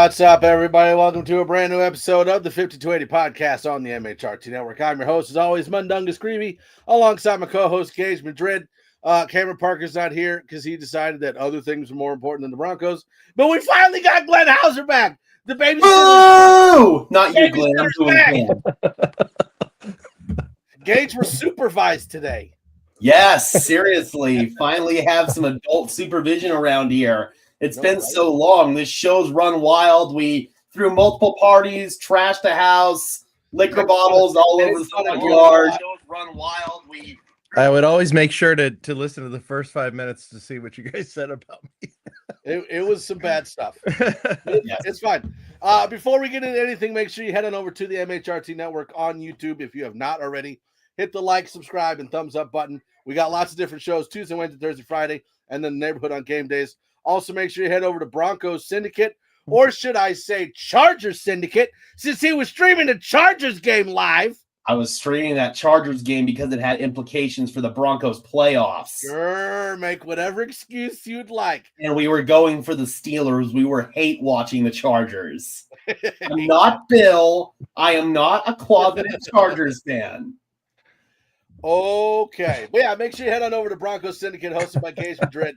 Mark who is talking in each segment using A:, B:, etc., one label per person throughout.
A: What's up, everybody? Welcome to a brand new episode of the 5280 podcast on the MHRT Network. I'm your host, as always, Mundungus Creevy, alongside my co-host, Gage Madrid. Cameron Parker's not here because he decided that other things were more important than the Broncos. But we finally got Glenn Hauser back. The babysitter.
B: Oh, not you, Glenn. I'm doing Glenn.
A: Gage was supervised today.
B: Yes, seriously. Finally have some adult supervision around here. It's been so long. This show's run wild. We threw multiple parties, trashed the house, liquor bottles all over the front yard. Show's run wild.
C: I would always make sure to listen to the first 5 minutes to see what you guys said about me.
A: It was some bad stuff. It's fine. Before we get into anything, make sure you head on over to the MHRT Network on YouTube if you have not already. Hit the like, subscribe, and thumbs up button. We got lots of different shows, Tuesday, Wednesday, Thursday, Friday, and then the neighborhood on game days. Also, make sure you head over to Broncos Syndicate, or should I say Chargers Syndicate, since he was streaming the Chargers game live.
B: I was streaming that Chargers game because it had implications for the Broncos playoffs.
A: Sure, make whatever excuse you'd like.
B: And we were going for the Steelers. We were hate watching the Chargers. I'm not Bill. I am not a closeted Chargers fan.
A: Okay. Well, yeah, make sure you head on over to Broncos Syndicate, hosted by Gage Madrid,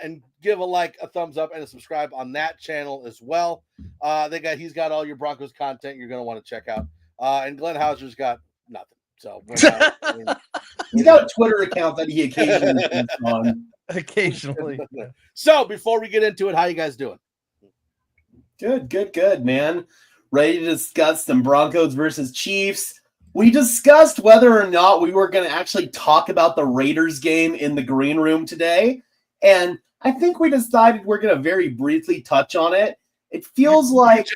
A: and give a like, a thumbs up, and a subscribe on that channel as well. He's got all your Broncos content you're going to want to check out. And Glenn Hauser's got nothing. So
B: he's got a Twitter account that he occasionally puts on.
C: Occasionally.
A: So before we get into it, how you guys doing?
B: Good, man. Ready to discuss some Broncos versus Chiefs. We discussed whether or not we were going to actually talk about the Raiders game in the green room today. And I think we decided we're going to very briefly touch on it. It feels like...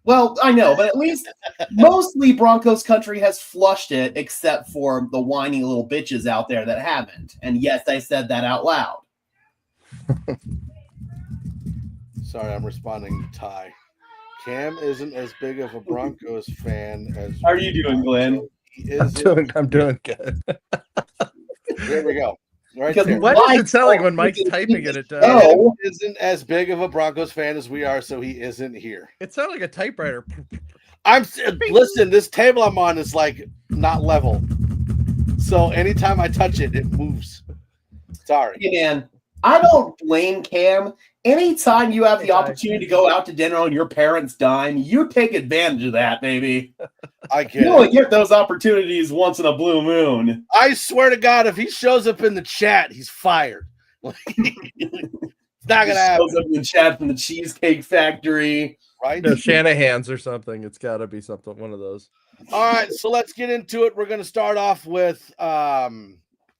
B: Well, I know, but at least mostly Broncos country has flushed it, except for the whiny little bitches out there that haven't. And yes, I said that out loud.
A: Sorry, I'm responding to Ty. Cam isn't as big of a Broncos fan as...
B: How are you doing, Glenn?
C: I'm doing good.
A: There we go. Right
C: there. Why does it sound like when Mike's typing it does?
A: No, he isn't as big of a Broncos fan as we are, so he isn't here.
C: It sounded like a typewriter.
A: Listen, this table I'm on is like not level. So anytime I touch it, it moves. Sorry.
B: Hey, man, I don't blame Cam. Anytime you have the opportunity to go out to dinner on your parents' dime, you take advantage of that, baby.
A: I get
B: You only get those opportunities once in a blue moon.
A: I swear to God, if he shows up in the chat, he's fired. It's not going to happen.
B: Shows up in the chat from the Cheesecake Factory.
A: Right?
C: No, Shanahan's or something. It's got to be something, one of those.
A: All right, so let's get into it. We're going to start off with all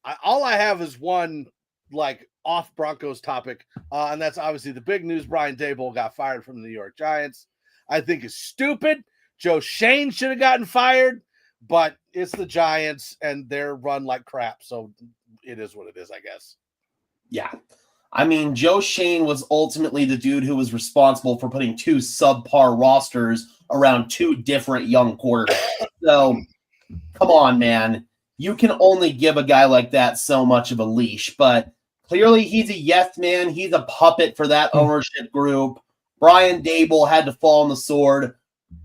A: I have is one, off Broncos topic, and that's obviously the big news. Brian Daboll got fired from the New York Giants. I think it's stupid. Joe Shane should have gotten fired, but it's the Giants, and they're run like crap, so it is what it is, I guess.
B: Yeah. I mean, Joe Shane was ultimately the dude who was responsible for putting two subpar rosters around two different young quarterbacks. So, come on, man. You can only give a guy like that so much of a leash, but clearly he's a yes man. He's a puppet for that ownership group. Brian Daboll had to fall on the sword.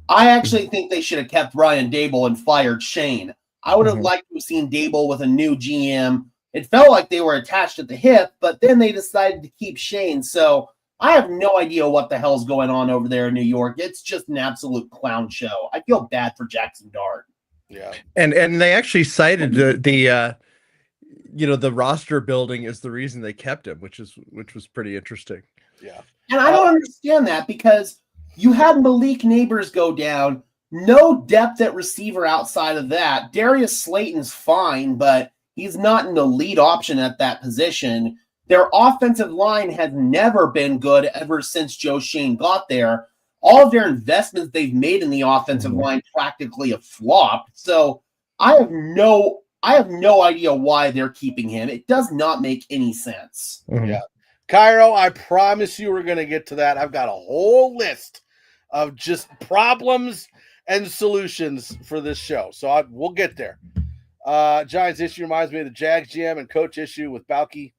B: I actually think they should have kept Brian Daboll and fired Shane. I would have liked to have seen Daboll with a new GM. It felt like they were attached at the hip, but then they decided to keep Shane. So I have no idea what the hell's going on over there in New York. It's just an absolute clown show. I feel bad for Jackson Dart.
A: Yeah.
C: And they actually cited the roster building is the reason they kept him, which was pretty interesting.
A: Yeah.
B: And I don't understand that because you had Malik Neighbors go down, no depth at receiver outside of that. Darius Slayton's fine, but he's not an elite option at that position. Their offensive line has never been good ever since Joe Shane got there. All of their investments they've made in the offensive line practically have flopped. So I have no idea why they're keeping him. It does not make any sense.
A: Yeah. Cairo, I promise you we're going to get to that. I've got a whole list of just problems and solutions for this show. So we'll get there. Giants issue reminds me of the Jags GM and coach issue with Balky.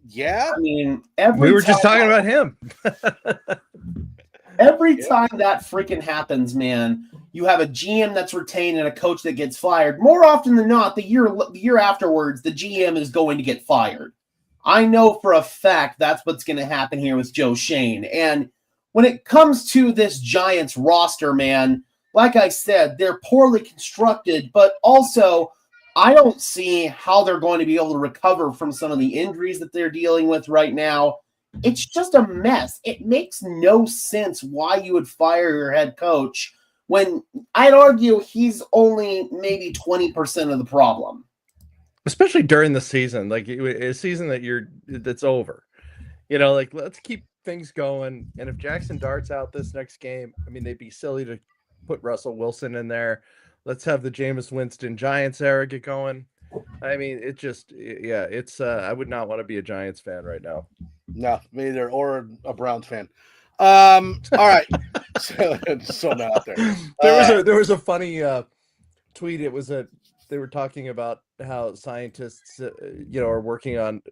A: Yeah.
B: I mean,
C: We were just talking about him.
B: Every time that freaking happens, man, you have a GM that's retained and a coach that gets fired. More often than not, the year afterwards, the GM is going to get fired. I know for a fact that's what's going to happen here with Joe Shane. And when it comes to this Giants roster, man, like I said, they're poorly constructed, but also I don't see how they're going to be able to recover from some of the injuries that they're dealing with right now. It's just a mess. It makes no sense why you would fire your head coach when I'd argue he's only maybe 20% of the problem.
C: Especially during the season, like a season that's over. You know, like let's keep things going. And if Jackson Dart's out this next game, I mean, they'd be silly to put Russell Wilson in there. Let's have the Jameis Winston Giants era get going. I mean, it's I would not want to be a Giants fan right now.
A: No, me either, or a Browns fan. All right. so not out there.
C: There was a funny tweet. They were talking about how scientists, are working on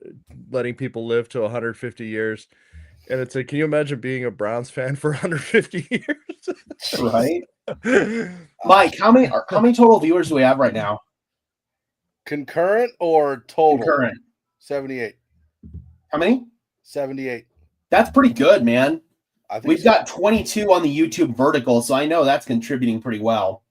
C: letting people live to 150 years. And it said, can you imagine being a Browns fan for 150 years?
B: Right. Mike, how many total viewers do we have right now?
A: Concurrent or total?
B: Concurrent.
A: 78.
B: How many?
A: 78.
B: That's pretty good, man. We've got 22 on the YouTube vertical, so I know that's contributing pretty well.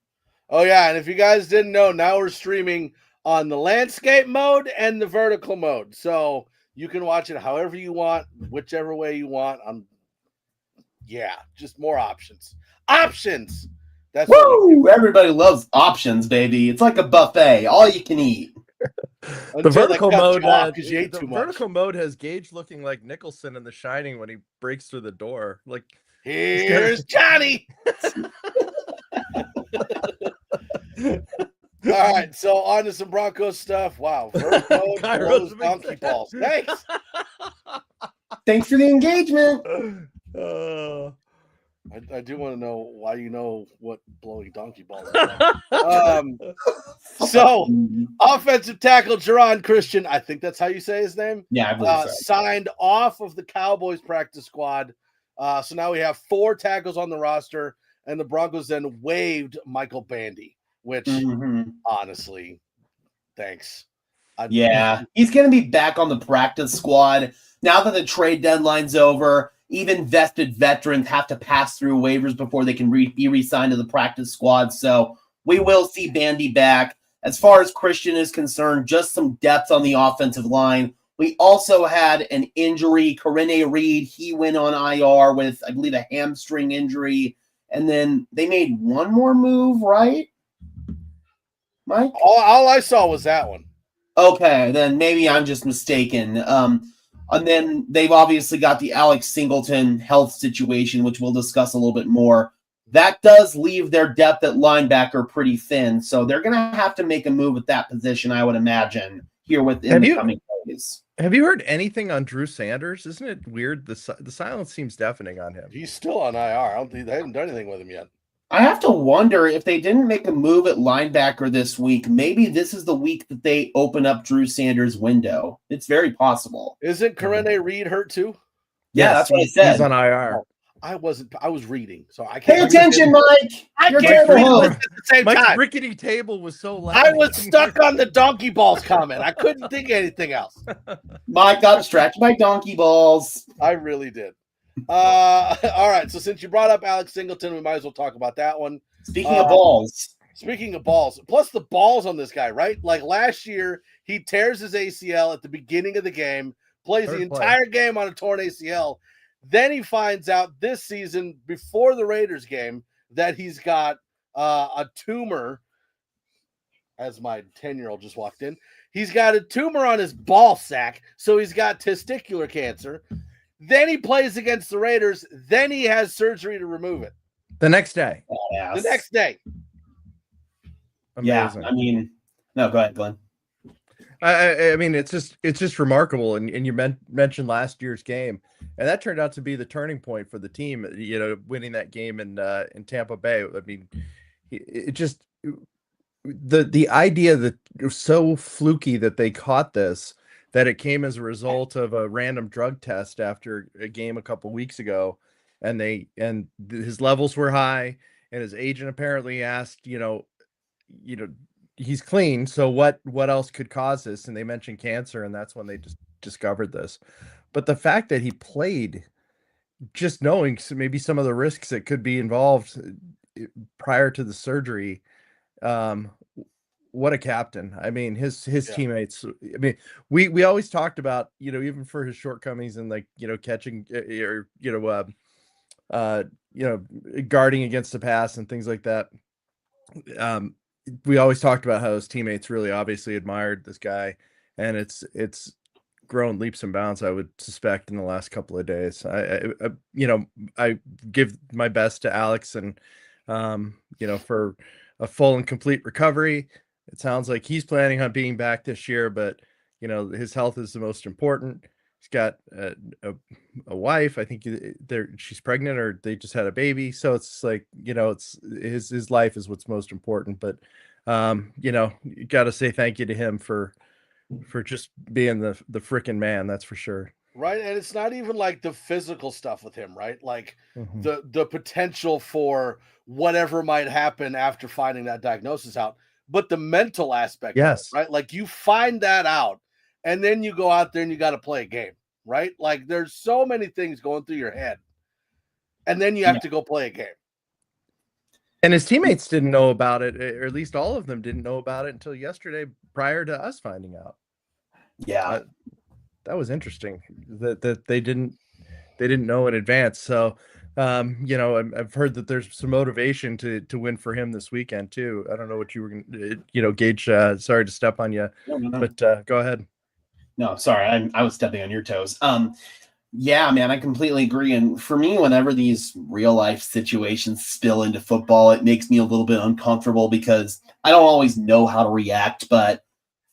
A: Oh, yeah, and if you guys didn't know, now we're streaming on the landscape mode and the vertical mode. So you can watch it however you want, whichever way you want. Just more options. Options! That's
B: Woo! Everybody loves options, baby. It's like a buffet. All you can eat.
C: The vertical mode,
A: vertical
C: mode has Gage looking like Nicholson in The Shining when he breaks through the door. Like,
A: here's Johnny. All right, so on to some Broncos stuff. Wow, vertical mode, donkey balls. Thanks.
B: Thanks for the engagement.
A: I do want to know why you know what blowing donkey balls is. So, offensive tackle Jerron Christian, I think that's how you say his name.
B: Yeah, I believe so.
A: Signed off of the Cowboys practice squad. So now we have 4 tackles on the roster, and the Broncos then waived Michael Bandy, which honestly, thanks.
B: He's going to be back on the practice squad now that the trade deadline's over. Even vested veterans have to pass through waivers before they can be re-signed to the practice squad. So we will see Bandy back. As far as Christian is concerned, just some depth on the offensive line. We also had an injury. Corrine Reed, he went on IR with, I believe, a hamstring injury. And then they made one more move, right, Mike?
A: All I saw was that one.
B: Okay, then maybe I'm just mistaken. And then they've obviously got the Alex Singleton health situation, which we'll discuss a little bit more. That does leave their depth at linebacker pretty thin, so they're going to have to make a move at that position, I would imagine, here within the coming days.
C: Have you heard anything on Drew Sanders? Isn't it weird? The silence seems deafening on him.
A: He's still on IR. I don't think they haven't done anything with him yet.
B: I have to wonder if they didn't make a move at linebacker this week. Maybe this is the week that they open up Drew Sanders' window. It's very possible.
A: Isn't Corrine Reed hurt too?
B: Yeah, that's what I said.
C: He's on IR.
A: I was reading, so I can't.
B: Pay attention, Mike.
A: You're terrible. At the same
C: Mike's
A: time.
C: rickety table was so loud.
A: I was stuck on the donkey balls comment. I couldn't think of anything else.
B: Mike got distracted by donkey balls.
A: I really did. All right. So since you brought up Alex Singleton, we might as well talk about that one.
B: Speaking of balls.
A: Speaking of balls, plus the balls on this guy, right? Like last year, he tears his ACL at the beginning of the game, plays the entire game on a torn ACL. Then he finds out this season before the Raiders game that he's got a tumor. As my 10-year-old just walked in, he's got a tumor on his ball sack, so he's got testicular cancer. Then he plays against the Raiders. Then he has surgery to remove it.
C: The next day.
A: The next day.
C: Amazing.
B: Yeah, I mean, no, go ahead, Glenn.
C: I mean, it's just remarkable. And you mentioned last year's game, and that turned out to be the turning point for the team. You know, winning that game in Tampa Bay. I mean, it just the idea that it was so fluky that they caught this, that it came as a result of a random drug test after a game a couple weeks ago, and his levels were high, and his agent apparently asked, he's clean, so what else could cause this? And they mentioned cancer, and that's when they just discovered this. But the fact that he played, just knowing maybe some of the risks that could be involved prior to the surgery, what a captain. I mean, his teammates, I mean, we always talked about, even for his shortcomings and catching or guarding against the pass and things like that. We always talked about how his teammates really obviously admired this guy, and it's grown leaps and bounds, I would suspect, in the last couple of days. I give my best to Alex and for a full and complete recovery. It sounds like he's planning on being back this year, but his health is the most important. He's got a wife. I think she's pregnant, or they just had a baby. So it's like, it's his life is what's most important. But you got to say thank you to him for just being the freaking man. That's for sure.
A: Right. And it's not even like the physical stuff with him, right? Like the potential for whatever might happen after finding that diagnosis out, but the mental aspect.
C: Yes.
A: Right. Like you find that out, and then you go out there and you got to play a game, right? Like there's so many things going through your head, and then you have to go play a game.
C: And his teammates didn't know about it, or at least all of them didn't know about it until yesterday, prior to us finding out.
B: Yeah.
C: That was interesting that they didn't know in advance. So, I've heard that there's some motivation to win for him this weekend too. I don't know what you were going to, Gage, sorry to step on you, but go ahead.
B: No, sorry. I was stepping on your toes. Yeah, man, I completely agree. And for me, whenever these real life situations spill into football, it makes me a little bit uncomfortable because I don't always know how to react. But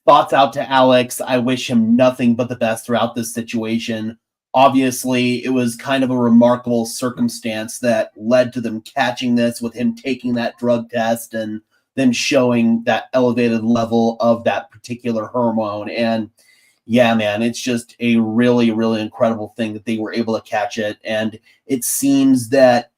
B: thoughts out to Alex. I wish him nothing but the best throughout this situation. Obviously, it was kind of a remarkable circumstance that led to them catching this, with him taking that drug test and them showing that elevated level of that particular hormone. And yeah, man, it's just a really, really incredible thing that they were able to catch it. And it seems that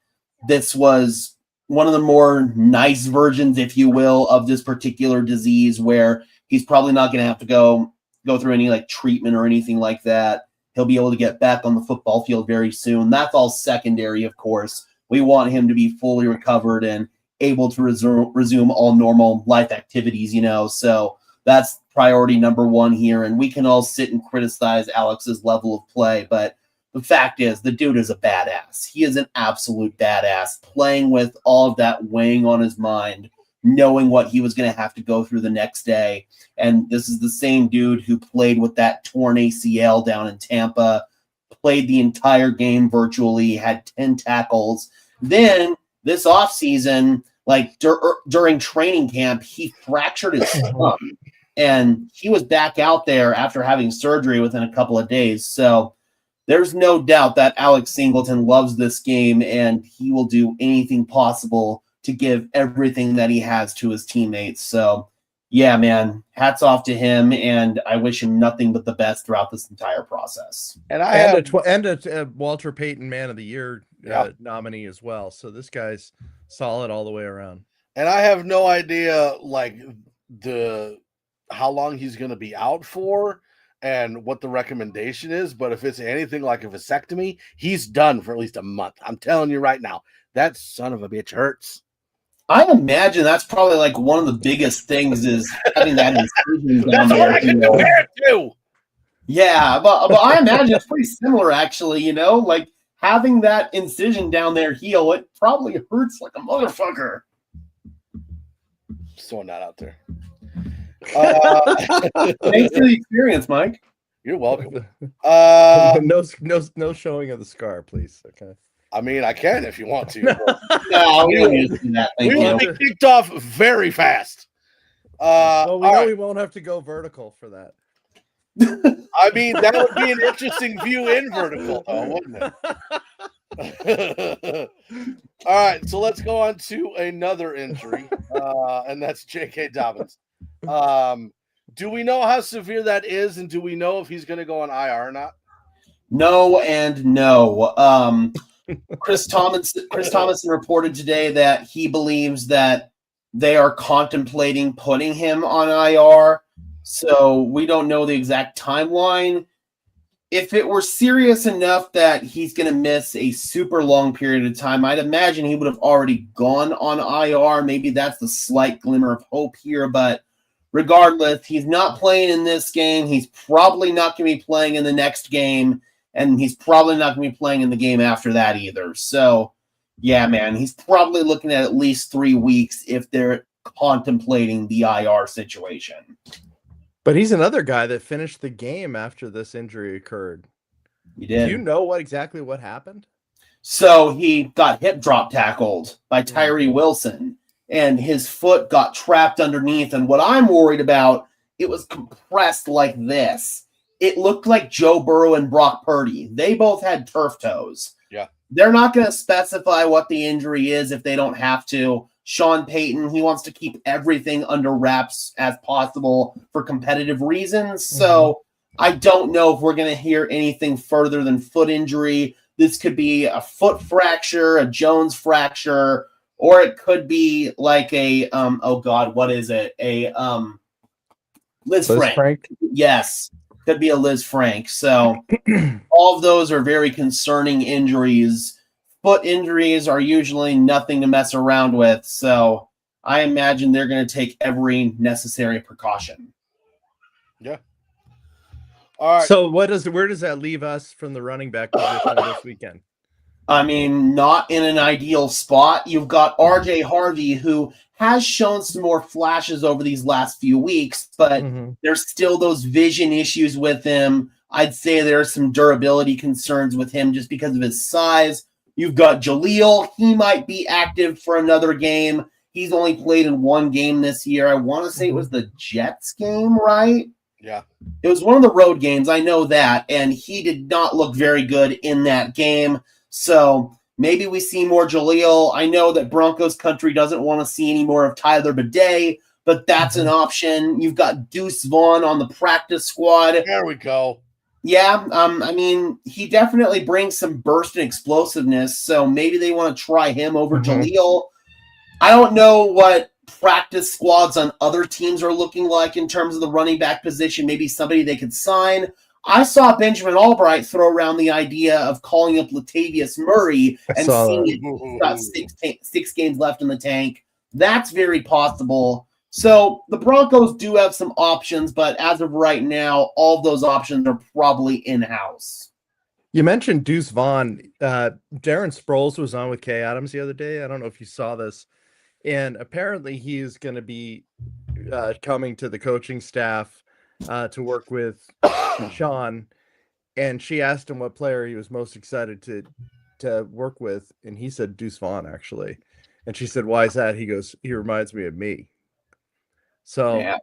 B: this was one of the more nice versions, if you will, of this particular disease, where he's probably not going to have to go through any like treatment or anything like that. He'll be able to get back on the football field very soon. That's all secondary, of course. We want him to be fully recovered and able to resume all normal life activities, So that's priority number one here. And we can all sit and criticize Alex's level of play, but the fact is the dude is a badass. He is an absolute badass, playing with all of that weighing on his mind, knowing what he was going to have to go through the next day. And this is the same dude who played with that torn ACL down in Tampa, played the entire game virtually, had 10 tackles. Then this offseason, like during training camp, he fractured his thumb. And he was back out there after having surgery within a couple of days. So there's no doubt that Alex Singleton loves this game, and he will do anything possible to give everything that he has to his teammates. So, yeah, man, hats off to him, and I wish him nothing but the best throughout this entire process.
A: And
C: a Walter Payton Man of the Year nominee as well. So this guy's solid all the way around.
A: And I have no idea, like, how long he's going to be out for and what the recommendation is. But if it's anything like a vasectomy, he's done for at least a month. I'm telling you right now, that son of a bitch hurts.
B: I imagine that's probably like one of the biggest things is having that incision down
A: That's
B: there.
A: what I can compare it to.
B: Yeah, but I imagine it's pretty similar, actually, like having that incision down there heal, it probably hurts like a motherfucker.
A: Just throwing that out there.
B: Thanks for the experience, Mike.
A: You're welcome.
C: No showing of the scar, please. Okay.
A: I mean, I can if you want to.
B: No, we don't need to do that.
A: We will be kicked off very fast.
C: Well, we know we won't have to go vertical for that.
A: I mean, that would be an interesting view in vertical, though, wouldn't it? All right, so let's go on to another injury, and that's J.K. Dobbins. Do we know how severe that is, and do we know if he's going to go on IR or not?
B: No and no. Chris Thomason reported today that he believes that they are contemplating putting him on IR. So we don't know the exact timeline. If it were serious enough that he's going to miss a super long period of time, I'd imagine he would have already gone on IR. Maybe that's the slight glimmer of hope here. But regardless, he's not playing in this game. He's probably not going to be playing in the next game. And he's probably not going to be playing in the game after that either. So, yeah, man, he's probably looking at least 3 weeks if they're contemplating the IR situation.
C: But he's another guy that finished the game after this injury occurred.
B: He did.
C: Do you know exactly what happened?
B: So he got hip drop tackled by Tyree Wilson, and his foot got trapped underneath. And what I'm worried about, it was compressed like this. It looked like Joe Burrow and Brock Purdy. They both had turf toes.
A: Yeah.
B: They're not going to specify what the injury is if they don't have to. Sean Payton, he wants to keep everything under wraps as possible for competitive reasons. So I don't know if we're going to hear anything further than foot injury. This could be a foot fracture, a Jones fracture, or it could be like a, what is it? A Liz Frank. Yes, could be a Liz Frank. So all of those are very concerning injuries. Foot injuries are usually nothing to mess around with, so I imagine they're going to take every necessary precaution.
A: Yeah. All right.
C: So where does that leave us from the running back position this weekend?
B: I mean, not in an ideal spot. You've got RJ Harvey, who has shown some more flashes over these last few weeks, but there's still those vision issues with him. I'd say there are some durability concerns with him just because of his size. You've got Jaleel. He might be active for another game. He's only played in one game this year. I want to say it was the Jets game, right?
A: Yeah.
B: It was one of the road games. I know that. And he did not look very good in that game. So maybe we see more Jaleel. I know that Broncos country doesn't want to see any more of Tyler Bidet, but that's an option. You've got Deuce Vaughn on the practice squad.
A: There we go.
B: Yeah, I mean, he definitely brings some burst and explosiveness, so maybe they want to try him over Jaleel. I don't know what practice squads on other teams are looking like in terms of the running back position, maybe somebody they could sign. I saw Benjamin Albright throw around the idea of calling up Latavius Murray and seeing if he's got six games left in the tank. That's very possible. So the Broncos do have some options, but as of right now, all of those options are probably in-house.
C: You mentioned Deuce Vaughn. Darren Sproles was on with Kay Adams the other day. I don't know if you saw this. And apparently he is going to be coming to the coaching staff to work with Sean. And she asked him what player he was most excited to work with. And he said Deuce Vaughn, actually. And she said, why is that? He goes, he reminds me of me. So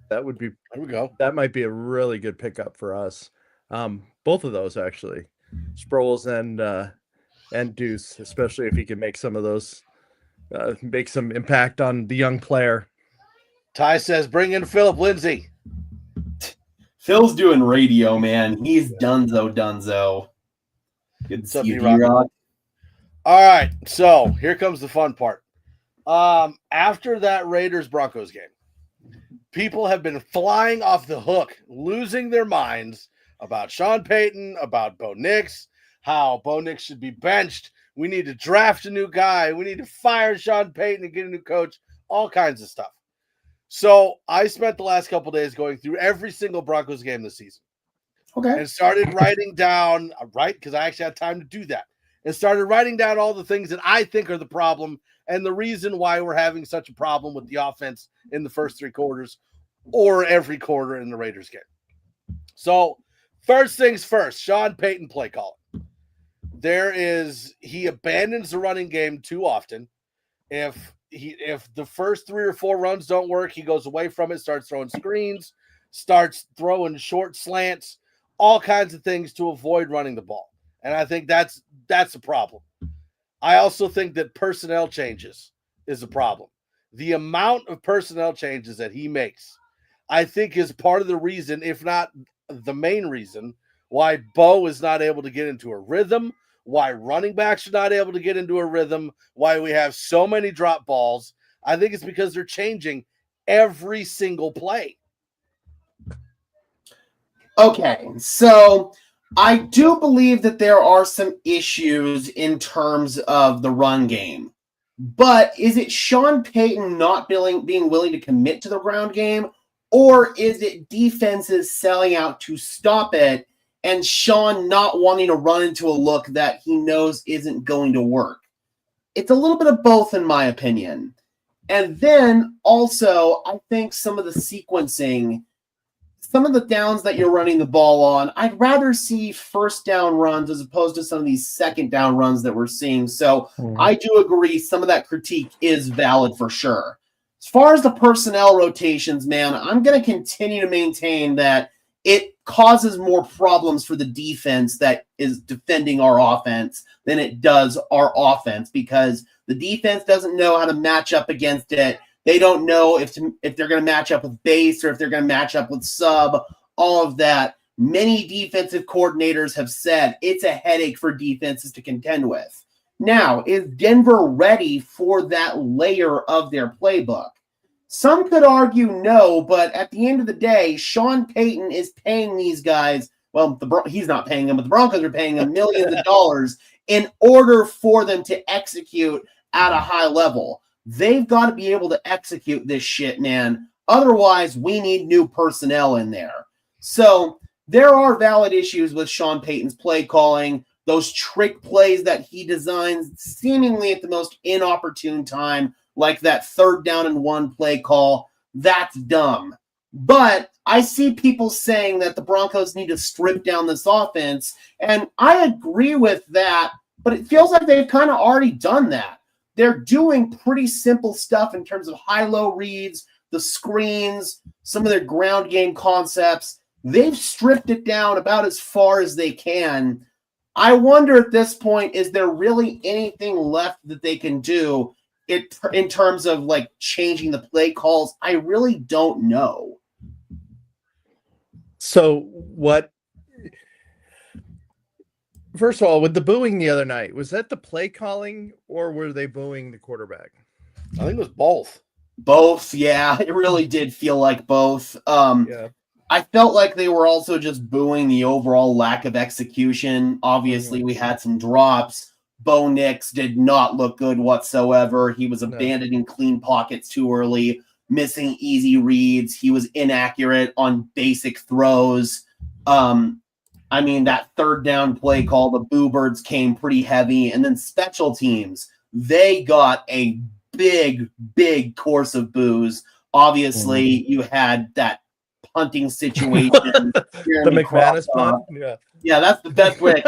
C: that would be,
A: there we go.
C: That might be a really good pickup for us. Both of those actually, Sproles and Deuce, especially if he can make some of those, make some impact on the young player.
A: Ty says, bring in Philip Lindsay.
B: Phil's doing radio, man. He's dunzo. Good to see you, D-Rock.
A: All right, so here comes the fun part. After that Raiders-Broncos game, people have been flying off the hook, losing their minds about Sean Payton, about Bo Nix, how Bo Nix should be benched. We need to draft a new guy. We need to fire Sean Payton and get a new coach, all kinds of stuff. So I spent the last couple days going through every single Broncos game this season.
B: Okay.
A: And started writing down, because I actually had time to do that, and started writing down all the things that I think are the problem and the reason why we're having such a problem with the offense in the first three quarters or every quarter in the Raiders game. So first things first, Sean Payton play calling. He abandons the running game too often. If the first 3 or 4 runs don't work, he goes away from it, starts throwing screens, starts throwing short slants, all kinds of things to avoid running the ball. And I think that's a problem. I also think that personnel changes is a problem. The amount of personnel changes that he makes, I think is part of the reason, if not the main reason, why Bo is not able to get into a rhythm, why running backs are not able to get into a rhythm, why we have so many drop balls. I think it's because they're changing every single play.
B: Okay, so I do believe that there are some issues in terms of the run game. But is it Sean Payton not being willing to commit to the ground game, or is it defenses selling out to stop it and Sean not wanting to run into a look that he knows isn't going to work? It's a little bit of both, in my opinion. And then also, I think some of the sequencing, some of the downs that you're running the ball on, I'd rather see first down runs as opposed to some of these second down runs that we're seeing. So I do agree some of that critique is valid for sure. As far as the personnel rotations, man, I'm going to continue to maintain that it causes more problems for the defense that is defending our offense than it does our offense, because the defense doesn't know how to match up against it. They don't know if they're going to match up with base or if they're going to match up with sub, all of that. Many defensive coordinators have said it's a headache for defenses to contend with. Now, is Denver ready for that layer of their playbook? Some could argue no, but at the end of the day, Sean Payton is paying these guys, well, he's not paying them, but the Broncos are paying them millions of dollars in order for them to execute at a high level. They've got to be able to execute this shit, man. Otherwise, we need new personnel in there. So there are valid issues with Sean Payton's play calling, those trick plays that he designs seemingly at the most inopportune time, like that 3rd down and 1 play call. That's dumb. But I see people saying that the Broncos need to strip down this offense, and I agree with that, but it feels like they've kind of already done that. They're doing pretty simple stuff in terms of high-low reads, the screens, some of their ground game concepts. They've stripped it down about as far as they can. I wonder at this point, is there really anything left that they can do in terms of like changing the play calls? I really don't know.
C: So what? First of all, with the booing the other night, was that the play calling or were they booing the quarterback?
A: I think it was both.
B: Both, yeah. It really did feel like both.
C: Yeah.
B: I felt like they were also just booing the overall lack of execution. Obviously, we had some drops. Bo Nix did not look good whatsoever. He was abandoning clean pockets too early, missing easy reads. He was inaccurate on basic throws. I mean, that 3rd down play call, the Boo Birds came pretty heavy. And then special teams, they got a big course of boos. Obviously, you had that punting situation.
C: The McManus punt?
B: Yeah, that's the best way.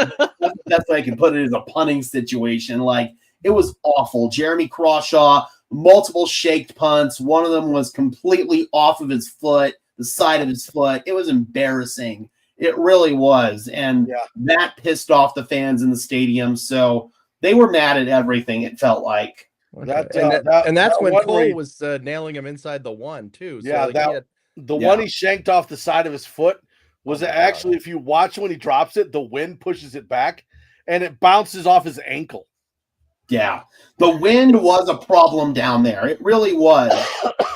B: I can put it, is a punting situation. Like, it was awful. Jeremy Crawshaw, multiple shaked punts. One of them was completely off of his foot, the side of his foot. It was embarrassing. It really was. And that pissed off the fans in the stadium. So they were mad at everything, it felt like.
C: Okay. And that's when Cole was nailing him inside the 1, too. So
A: yeah, the one he shanked off the side of his foot was actually, if you watch when he drops it, the wind pushes it back and it bounces off his ankle.
B: Yeah, the wind was a problem down there. It really was.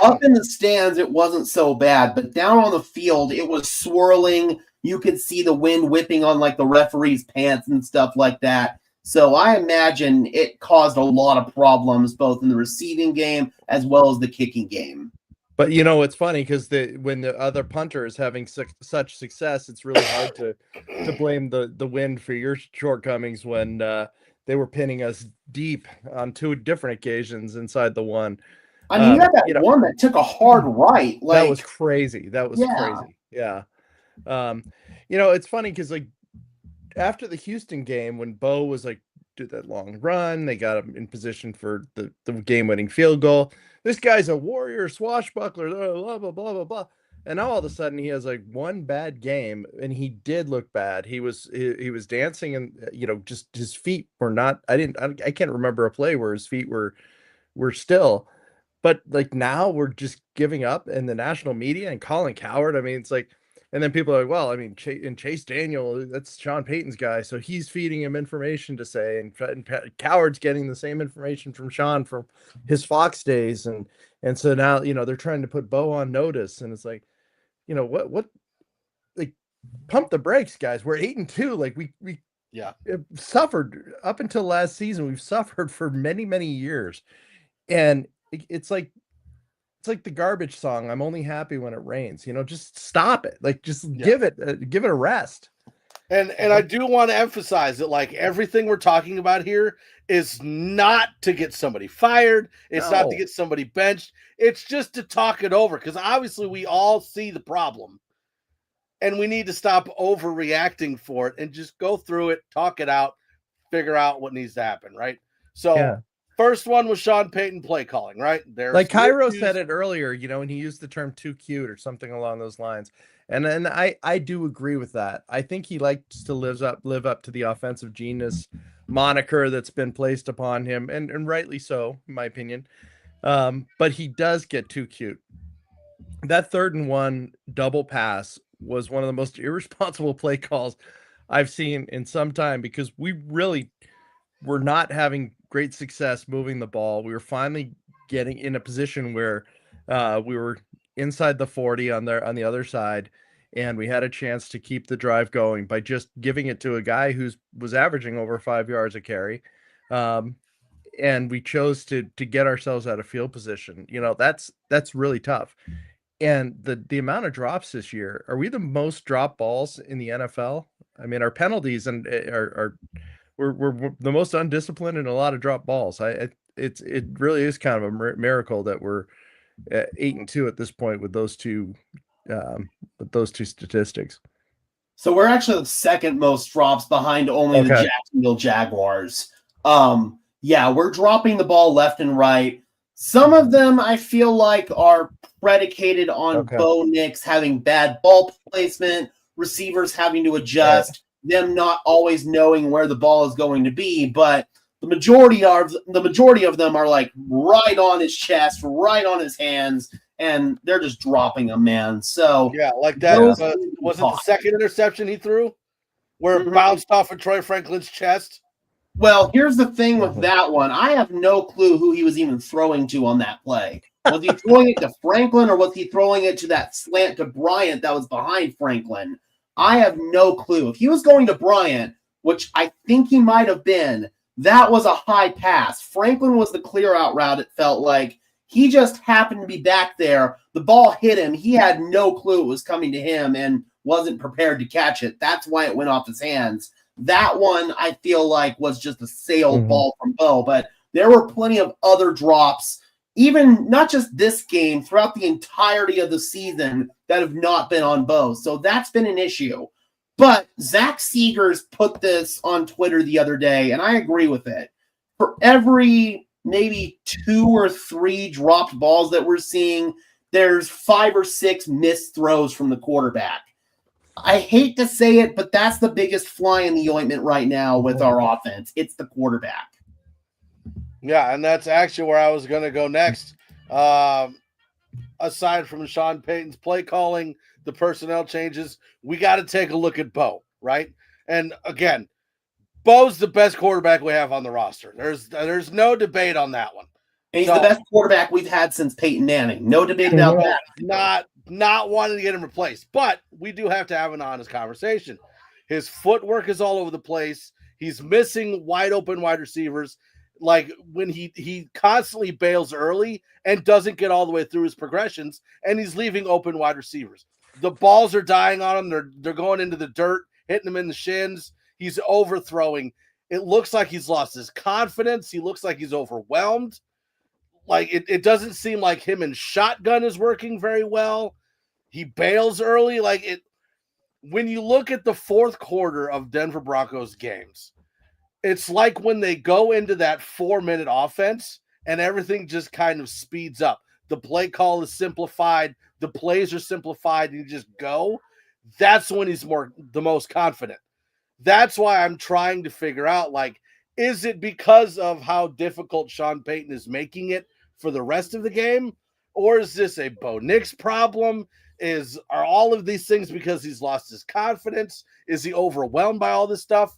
B: Up in the stands, it wasn't so bad, but down on the field, it was swirling. You could see the wind whipping on like the referee's pants and stuff like that. So I imagine it caused a lot of problems both in the receiving game as well as the kicking game.
C: But you know, it's funny because when the other punter is having such success, it's really hard to blame the wind for your shortcomings when they were pinning us deep on 2 different occasions inside the 1.
B: I mean, you had that one that took a hard right. Like,
C: that was crazy. That was crazy. Yeah. You know, it's funny because like after the Houston game, when Bo was like, did that long run, they got him in position for the game-winning field goal. This guy's a warrior swashbuckler, blah, blah, blah, blah, blah. And now all of a sudden he has like 1 bad game, and he did look bad. He was dancing, and you know, just his feet were not. I can't remember a play where his feet were still. But like now we're just giving up in the national media and Colin Cowherd. I mean, it's like, and then people are like, well, I mean, Chase Daniel, that's Sean Payton's guy, so he's feeding him information to say, and Cowherd's getting the same information from Sean from his Fox days, and so now they're trying to put Bo on notice, and it's like, what, like, pump the brakes, guys. We're 8-2, like we suffered up until last season. We've suffered for many years, and it's like the garbage song. I'm only happy when it rains. Just stop it. Like, just give it a rest.
A: And I do want to emphasize that, like, everything we're talking about here is not to get somebody fired. It's not to get somebody benched. It's just to talk it over, because obviously we all see the problem, and we need to stop overreacting for it and just go through it, talk it out, figure out what needs to happen, right? So first one was Sean Payton play calling, right? There's
C: like Cairo said it earlier, and he used the term "too cute" or something along those lines. And I do agree with that. I think he likes to live up to the offensive genius moniker that's been placed upon him, and rightly so, in my opinion. But he does get too cute. That 3rd and 1 double pass was one of the most irresponsible play calls I've seen in some time, because we really were not having great success moving the ball. We were finally getting in a position where we were inside the 40 on the other side, and we had a chance to keep the drive going by just giving it to a guy who was averaging over 5 yards a carry. And we chose to get ourselves out of field position. That's really tough. And the amount of drops this year, are we the most drop balls in the NFL? I mean, our penalties we're the most undisciplined in a lot of drop balls. It really is kind of a miracle that we're at 8-2 at this point with those two statistics.
B: So we're actually the second most drops, behind only the Jacksonville Jaguars. We're dropping the ball left and right. Some of them I feel like are predicated on Bo Nix having bad ball placement, receivers having to adjust, them not always knowing where the ball is going to be. But the majority of them are like right on his chest, right on his hands, and they're just dropping them, man. So
A: like that. Was it the second interception he threw where it bounced off of Troy Franklin's chest?
B: Well, here's the thing with that one. I have no clue who he was even throwing to on that play. Was he throwing it to Franklin, or was he throwing it to that slant to Bryant that was behind Franklin? I have no clue. If he was going to Bryant, which I think he might have been, that was a high pass. Franklin was the clear out route, it felt like. He just happened to be back there. The ball hit him. He had no clue it was coming to him and wasn't prepared to catch it. That's why it went off his hands. That one, I feel like, was just a sailed ball from Bo. But there were plenty of other drops, even not just this game, throughout the entirety of the season, that have not been on Bo. So that's been an issue. But Zach Seegers put this on Twitter the other day, and I agree with it. For every maybe 2 or 3 dropped balls that we're seeing, there's 5 or 6 missed throws from the quarterback. I hate to say it, but that's the biggest fly in the ointment right now with our offense. It's the quarterback.
A: Yeah, and that's actually where I was going to go next. Aside from Sean Payton's play calling, the personnel changes, we got to take a look at Bo, right? And again, Bo's the best quarterback we have on the roster. There's no debate on that one.
B: And he's the best quarterback we've had since Peyton Manning. No debate about that.
A: Not wanting to get him replaced, but we do have to have an honest conversation. His footwork is all over the place. He's missing wide open wide receivers. Like when he constantly bails early and doesn't get all the way through his progressions, and he's leaving open wide receivers. The balls are dying on him. They're going into the dirt, hitting him in the shins. He's overthrowing. It looks like he's lost his confidence. He looks like he's overwhelmed. Like it doesn't seem like him and shotgun is working very well. He bails early. When you look at the fourth quarter of Denver Broncos games, it's like when they go into that 4-minute offense and everything just kind of speeds up. The play call is simplified. The plays are simplified, and you just go. That's when he's the most confident. That's why I'm trying to figure out, is it because of how difficult Sean Payton is making it for the rest of the game? Or is this a Bo Nix problem? Are all of these things because he's lost his confidence? Is he overwhelmed by all this stuff?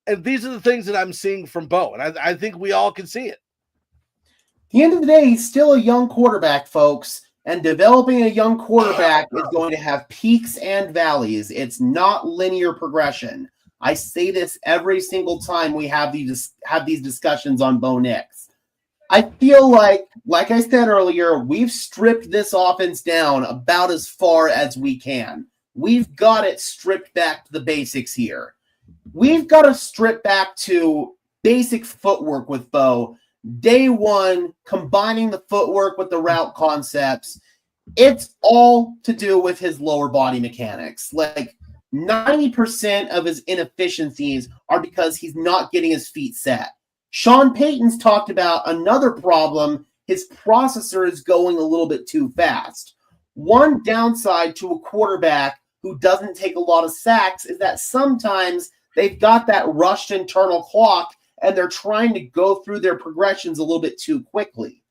A: And these are the things that I'm seeing from Bo, and I think we all can see it.
B: At the end of the day, he's still a young quarterback, folks, and developing a young quarterback is going to have peaks and valleys. It's not linear progression. I say this every single time we have these discussions on Bo Nix. I feel like I said earlier, we've stripped this offense down about as far as we can. We've got it stripped back to the basics here. We've got to strip back to basic footwork with Bo. Day one, combining the footwork with the route concepts, it's all to do with his lower body mechanics. Like 90% of his inefficiencies are because he's not getting his feet set. Sean Payton's talked about another problem. His processor is going a little bit too fast. One downside to a quarterback who doesn't take a lot of sacks is that sometimes they've got that rushed internal clock and they're trying to go through their progressions a little bit too quickly.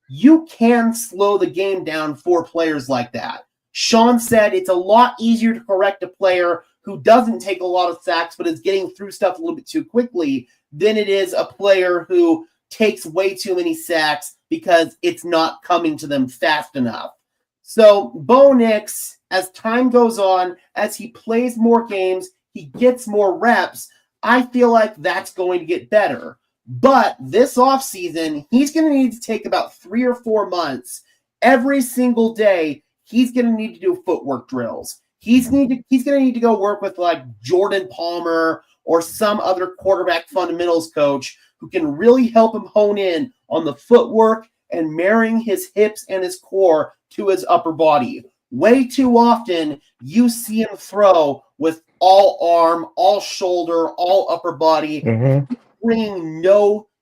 B: You can slow the game down for players like that. Sean said it's a lot easier to correct a player who doesn't take a lot of sacks but is getting through stuff a little bit too quickly than it is a player who takes way too many sacks because it's not coming to them fast enough. So Bo Nix, as time goes on, as he plays more games, he gets more reps, I feel like that's going to get better. But this offseason, he's going to need to take about 3 or 4 months. Every single day, he's going to need to do footwork drills. He's going to need to go work with like Jordan Palmer or some other quarterback fundamentals coach who can really help him hone in on the footwork and marrying his hips and his core to his upper body. Way too often, you see him throw with all arm, all shoulder, all upper body.
C: Mm-hmm.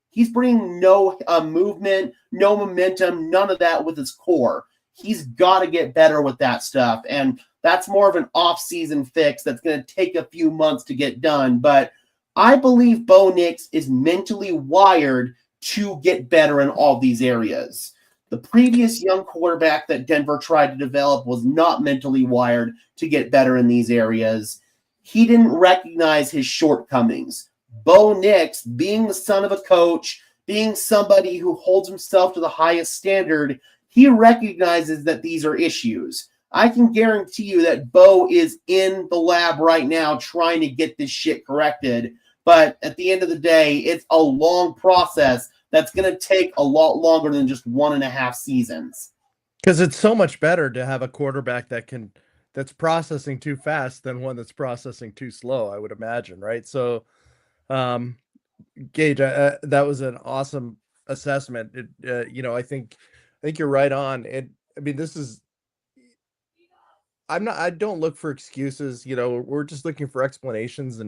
B: He's bringing no movement, no momentum, none of that with his core. He's got to get better with that stuff. And that's more of an off-season fix that's going to take a few months to get done. But I believe Bo Nix is mentally wired to get better in all these areas. The previous young quarterback that Denver tried to develop was not mentally wired to get better in these areas. He didn't recognize his shortcomings. Bo Nix, being the son of a coach, being somebody who holds himself to the highest standard, he recognizes that these are issues. I can guarantee you that Bo is in the lab right now trying to get this shit corrected. But at the end of the day, it's a long process that's going to take a lot longer than just 1.5 seasons.
C: Because it's so much better to have a quarterback that's processing too fast than one that's processing too slow, I would imagine, right? So, Gage, that was an awesome assessment. I think you're right on. And I mean, I don't look for excuses, we're just looking for explanations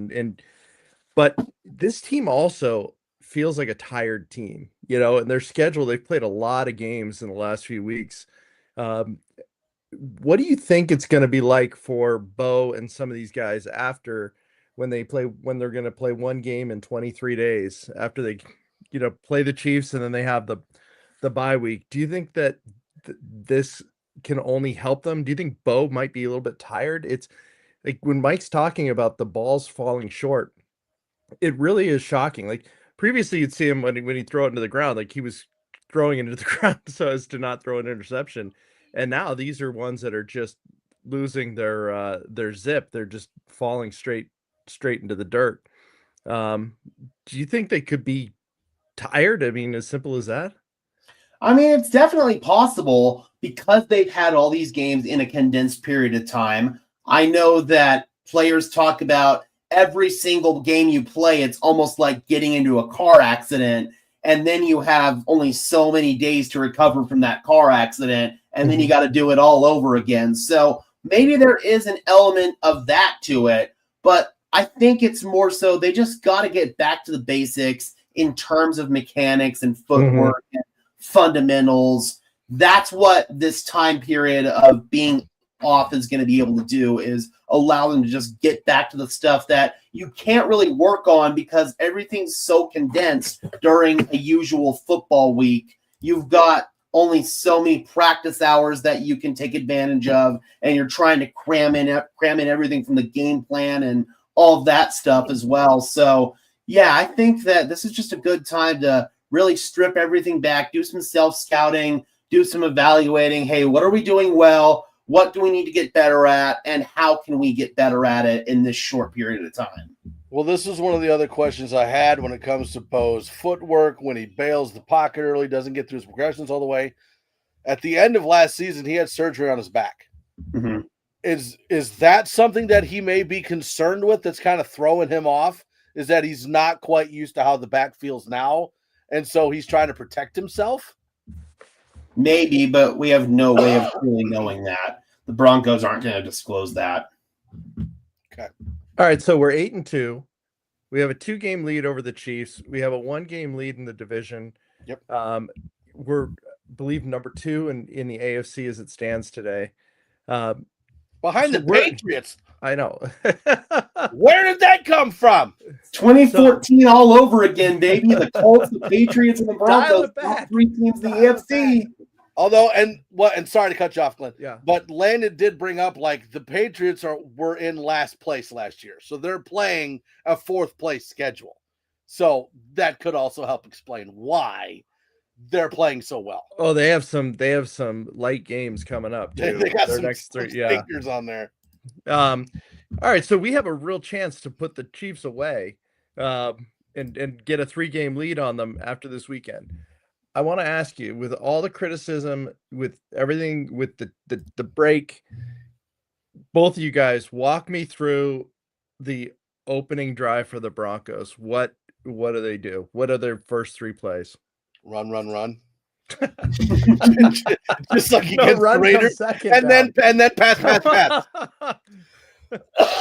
C: but this team also feels like a tired team, and their schedule, they've played a lot of games in the last few weeks. What do you think it's going to be like for Bo and some of these guys after when they're going to play one game in 23 days after they, play the Chiefs and then they have the bye week? Do you think that this can only help them? Do you think Bo might be a little bit tired? It's like when Mike's talking about the balls falling short, it really is shocking. Like previously you'd see him when he'd throw it into the ground, like he was throwing it into the ground so as to not throw an interception. And now these are ones that are just losing their zip. They're just falling straight into the dirt. Do you think they could be tired? I mean, as simple as that?
B: I mean, it's definitely possible because they've had all these games in a condensed period of time. I know that players talk about every single game you play, it's almost like getting into a car accident, and then you have only so many days to recover from that car accident, and then you got to do it all over again. So maybe there is an element of that to it, but I think it's more so they just got to get back to the basics in terms of mechanics and footwork and fundamentals. That's what this time period of being off is going to be able to do, is allow them to just get back to the stuff that you can't really work on because everything's so condensed during a usual football week. You've got only so many practice hours that you can take advantage of, and you're trying to cram in everything from the game plan and all of that stuff as well. So, yeah, I think that this is just a good time to really strip everything back, do some self-scouting, do some evaluating. Hey, what are we doing well? What do we need to get better at? And how can we get better at it in this short period of time?
A: Well, this is one of the other questions I had when it comes to Bo's footwork, when he bails the pocket early, doesn't get through his progressions all the way. At the end of last season, he had surgery on his back.
B: Mm-hmm.
A: Is that something that he may be concerned with that's kind of throwing him off? Is that he's not quite used to how the back feels now, and so he's trying to protect himself?
B: Maybe, but we have no way of really knowing that. The Broncos aren't going to disclose that.
A: Okay.
C: All right, so we're 8-2. We have a 2-game lead over the Chiefs. We have a 1-game lead in the division.
A: Yep.
C: We're, I believe, number 2 in the AFC as it stands today.
A: Behind the Patriots.
C: I know.
A: Where did that come from?
B: 2014 all over again, baby. The Colts, the Patriots, and the Broncos. Top 3 teams in the AFC.
A: Although, and sorry to cut you off, Glenn.
C: Yeah.
A: But Landon did bring up, like, the Patriots were in last place last year. So they're playing a 4th place schedule. So that could also help explain why they're playing so well.
C: Oh, they have some light games coming up too.
A: They got
C: their
A: some
C: next 3,
A: stinkers on there.
C: All right, so we have a real chance to put the Chiefs away and get a 3-game lead on them after this weekend. I want to ask you, with all the criticism, with everything, with the break, both of you guys, walk me through the opening drive for the Broncos. What do they do? What are their first 3 plays?
A: Run. Just like against the Raiders. And then pass.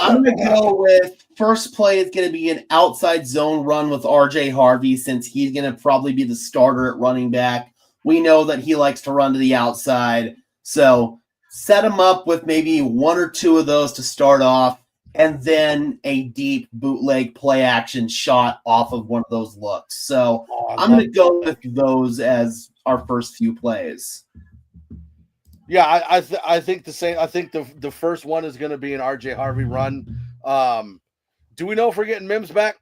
B: I'm going to go with first play is going to be an outside zone run with RJ Harvey, since he's going to probably be the starter at running back. We know that he likes to run to the outside. So set him up with maybe 1 or 2 of those to start off, and then a deep bootleg play action shot off of one of those looks. So I'm going to go with those as our first few plays.
A: Yeah, I think the same. I think the first one is going to be an RJ Harvey run. Do we know if we're getting Mims back?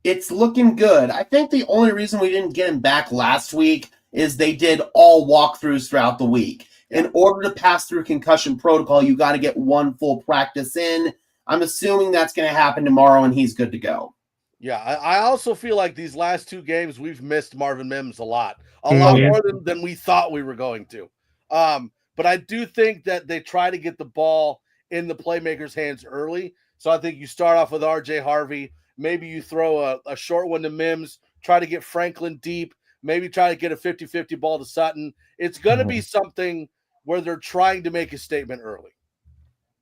B: It's looking good. I think the only reason we didn't get him back last week is they did all walkthroughs throughout the week. In order to pass through concussion protocol, you got to get 1 full practice in. I'm assuming that's going to happen tomorrow, and he's good to go.
A: Yeah, I also feel like these last 2 games we've missed Marvin Mims a lot more than we thought we were going to. But I do think that they try to get the ball in the playmakers' hands early. So I think you start off with RJ Harvey. Maybe you throw a short one to Mims, try to get Franklin deep, maybe try to get a 50-50 ball to Sutton. It's going to be something where they're trying to make a statement early.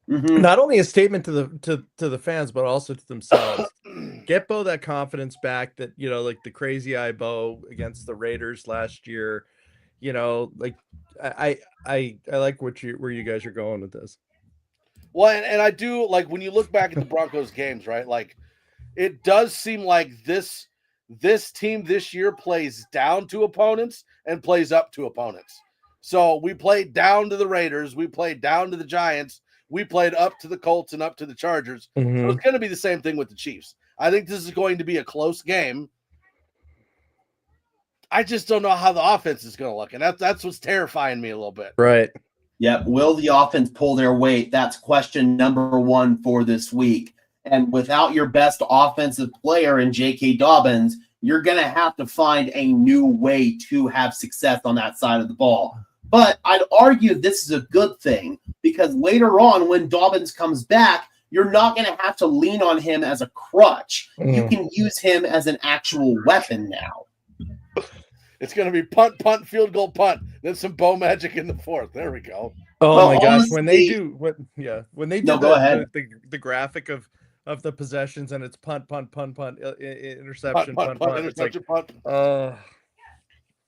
C: Mm-hmm. Not only a statement to the fans, but also to themselves. Get Bo that confidence back that, like the crazy eye Bo against the Raiders last year. Like I like where you guys are going with this.
A: Well, and I do like when you look back at the Broncos games, right? Like it does seem like this team this year plays down to opponents and plays up to opponents. So we played down to the Raiders, we played down to the Giants, we played up to the Colts and up to the Chargers. Mm-hmm. So it's going to be the same thing with the Chiefs. I think this is going to be a close game. I just don't know how the offense is going to look, and that's what's terrifying me a little bit.
C: Right.
B: Yep. Will the offense pull their weight? That's question number 1 for this week. And without your best offensive player in J.K. Dobbins, you're going to have to find a new way to have success on that side of the ball. But I'd argue this is a good thing, because later on when Dobbins comes back, you're not going to have to lean on him as a crutch. You can use him as an actual weapon now.
A: It's going to be punt, field goal, punt. Then some Bo magic in the 4th. There we go.
C: Oh my gosh! When they do the graphic of the possessions, and it's punt, interception, punt.
A: Interception, punt.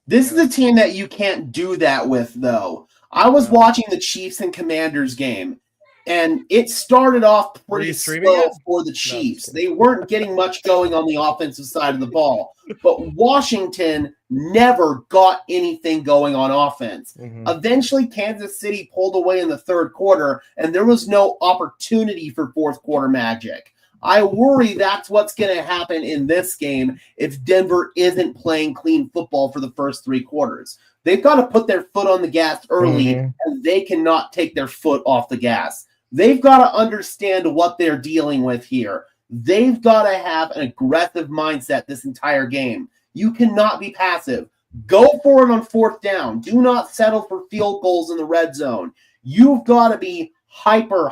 B: This is a team that you can't do that with, though. I was watching the Chiefs and Commanders game, and it started off pretty slow for the Chiefs. They weren't getting much going on the offensive side of the ball. But Washington never got anything going on offense.
C: Mhm.
B: Eventually, Kansas City pulled away in the third quarter, and there was no opportunity for fourth quarter magic. I worry that's what's going to happen in this game if Denver isn't playing clean football for the first three quarters. They've got to put their foot on the gas early, and they cannot take their foot off the gas. They've got to understand what they're dealing with here. They've got to have an aggressive mindset this entire game. You cannot be passive. Go for it on fourth down. Do not settle for field goals in the red zone. You've got to be hyper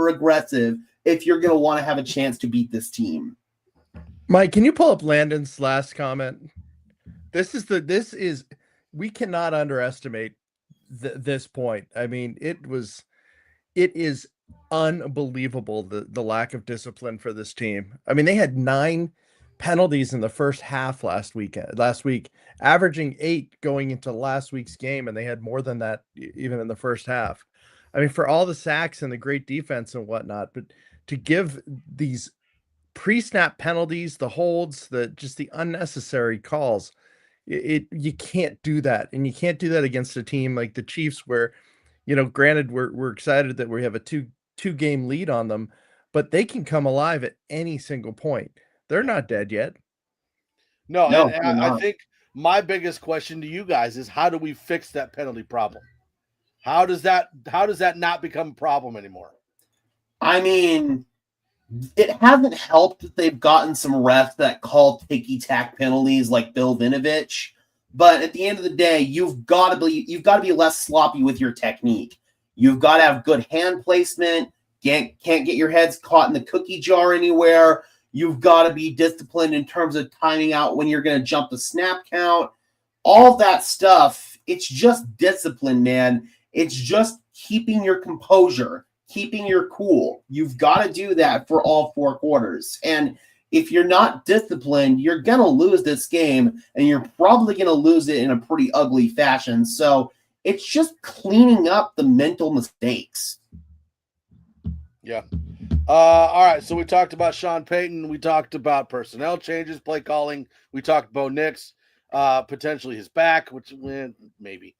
B: aggressive if you're going to want to have a chance to beat this team.
C: Mike, can you pull up Landon's last comment? We cannot underestimate this point. I mean, it is unbelievable the lack of discipline for this team. I mean, they had 9 penalties in the first half last week, averaging 8 going into last week's game, and they had more than that even in the first half. I mean, for all the sacks and the great defense and whatnot, but to give these pre-snap penalties, the holds, just the unnecessary calls, you can't do that, and you can't do that against a team like the Chiefs, where, granted, we're excited that we have a two-game lead on them, but they can come alive at any single point. They're not dead yet.
A: No, and I think my biggest question to you guys is, how do we fix that penalty problem? How does that not become a problem anymore?
B: I mean, it hasn't helped that they've gotten some refs that call ticky-tack penalties like Bill Vinovich. But at the end of the day, you've got to be less sloppy with your technique. You've got to have good hand placement. Can't get your heads caught in the cookie jar anywhere. You've got to be disciplined in terms of timing out when you're going to jump the snap count. All that stuff, it's just discipline, man. It's just keeping your composure, keeping your cool. You've got to do that for all 4 quarters. And if you're not disciplined, you're going to lose this game, and you're probably going to lose it in a pretty ugly fashion. So it's just cleaning up the mental mistakes.
A: Yeah. All right, so we talked about Sean Payton. We talked about personnel changes, play calling. We talked Bo Nix, potentially his back, which maybe.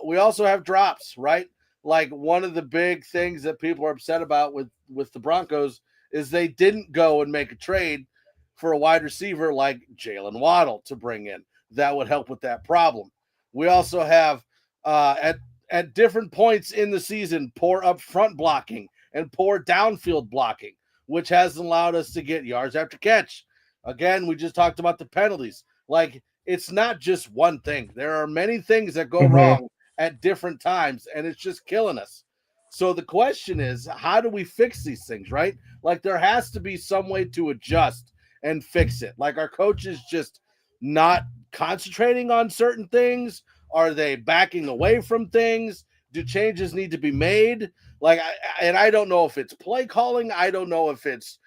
A: We also have drops, right? Like, one of the big things that people are upset about with the Broncos is they didn't go and make a trade for a wide receiver like Jalen Waddle to bring in. That would help with that problem. We also have, at different points in the season, poor upfront blocking and poor downfield blocking, which has allowed us to get yards after catch. Again, we just talked about the penalties. Like, it's not just one thing. There are many things that go wrong at different times, and it's just killing us. So the question is, how do we fix these things, right? Like, there has to be some way to adjust and fix it. Like, our coaches just not concentrating on certain things? Are they backing away from things? Do changes need to be made? Like, I don't know if it's play calling. I don't know if it's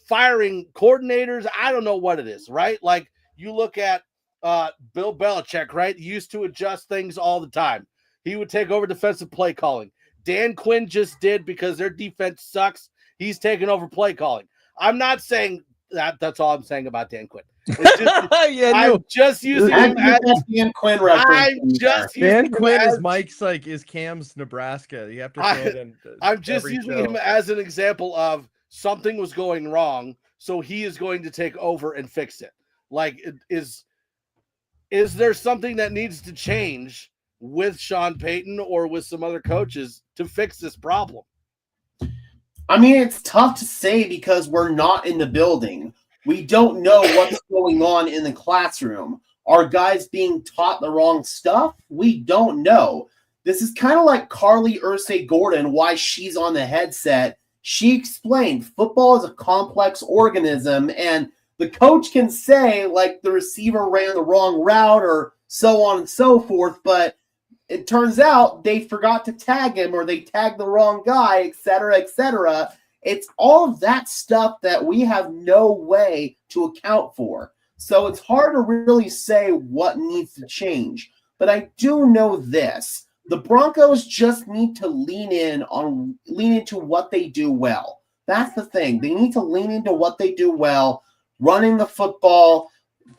A: firing coordinators. I don't know what it is, right? Like, you look at Bill Belichick, right? He used to adjust things all the time. He would take over defensive play calling. Dan Quinn just did, because their defense sucks. He's taken over play calling. I'm not saying that. That's all I'm saying about Dan Quinn. It's just, I'm just using him as
B: Dan Quinn reference.
C: Dan Quinn is Cam's Nebraska. You have to throw it in.
A: I'm just using him as an example of something was going wrong, so he is going to take over and fix it. Like, is there something that needs to change with Sean Payton or with some other coaches to fix this problem?
B: I mean, it's tough to say because we're not in the building. We don't know what's going on in the classroom. Are guys being taught the wrong stuff? We don't know. This is kind of like Carly Ursay Gordon, why she's on the headset. She explained football is a complex organism, and the coach can say, like, the receiver ran the wrong route or so on and so forth, but it turns out they forgot to tag him or they tagged the wrong guy, et cetera, et cetera. It's all of that stuff that we have no way to account for. So it's hard to really say what needs to change. But I do know this. The Broncos just need to lean into what they do well. That's the thing. They need to lean into what they do well, running the football,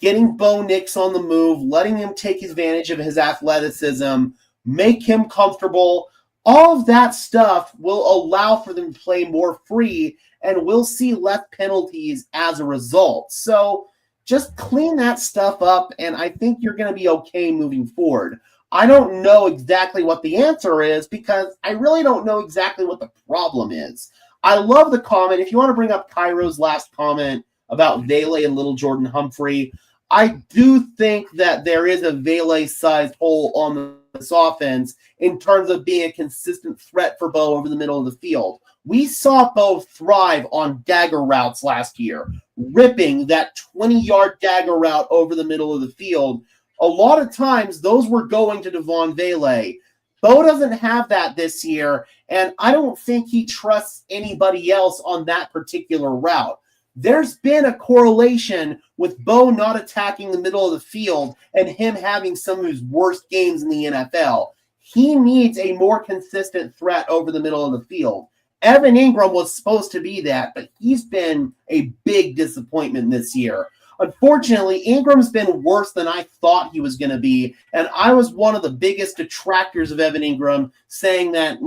B: getting Bo Nix on the move, letting him take advantage of his athleticism, make him comfortable. All of that stuff will allow for them to play more free, and we'll see less penalties as a result. So just clean that stuff up, and I think you're going to be okay moving forward. I don't know exactly what the answer is because I really don't know exactly what the problem is. I love the comment. If you want to bring up Cairo's last comment about Vele and Little Jordan Humphrey, I do think that there is a Vele-sized hole on this offense in terms of being a consistent threat for Bo over the middle of the field. We saw Bo thrive on dagger routes last year, ripping that 20-yard dagger route over the middle of the field. A lot of times, those were going to Devon Vele. Bo doesn't have that this year, and I don't think he trusts anybody else on that particular route. There's been a correlation with Bo not attacking the middle of the field and him having some of his worst games in the NFL. He needs a more consistent threat over the middle of the field. Evan Ingram was supposed to be that, but he's been a big disappointment this year. Unfortunately, Ingram's been worse than I thought he was going to be, and I was one of the biggest detractors of Evan Ingram, saying that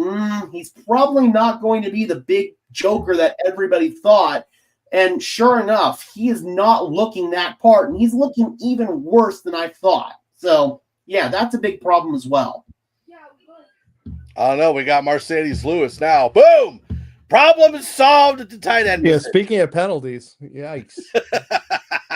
B: he's probably not going to be the big joker that everybody thought. And sure enough, he is not looking that part, and he's looking even worse than I thought. So, yeah, that's a big problem as well.
A: I don't know. We got Mercedes Lewis now. Boom! Problem is solved at the tight end.
C: Yeah, speaking of penalties, yikes.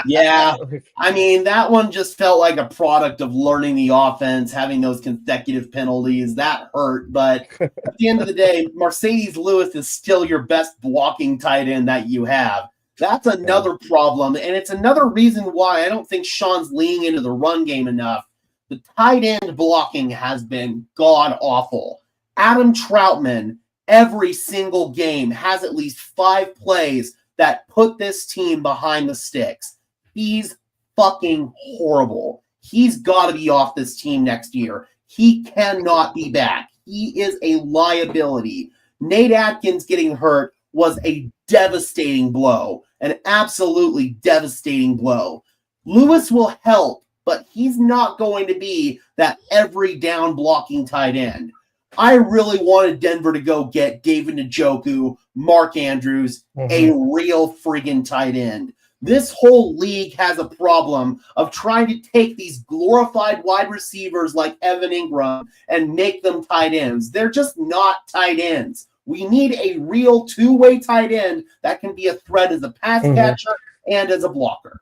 B: Yeah, I mean, that one just felt like a product of learning the offense, having those consecutive penalties. That hurt, but at the end of the day, Mercedes Lewis is still your best blocking tight end that you have. That's another problem, and it's another reason why I don't think Sean's leaning into the run game enough. The tight end blocking has been god-awful. Adam Troutman, every single game, has at least 5 plays that put this team behind the sticks. He's fucking horrible. He's got to be off this team next year. He cannot be back. He is a liability. Nate Atkins getting hurt was a devastating blow, an absolutely devastating blow. Lewis will help, but he's not going to be that every down blocking tight end. I really wanted Denver to go get David Njoku, Mark Andrews, a real friggin' tight end. This whole league has a problem of trying to take these glorified wide receivers like Evan Ingram and make them tight ends. They're just not tight ends. We need a real two-way tight end that can be a threat as a pass catcher and as a blocker.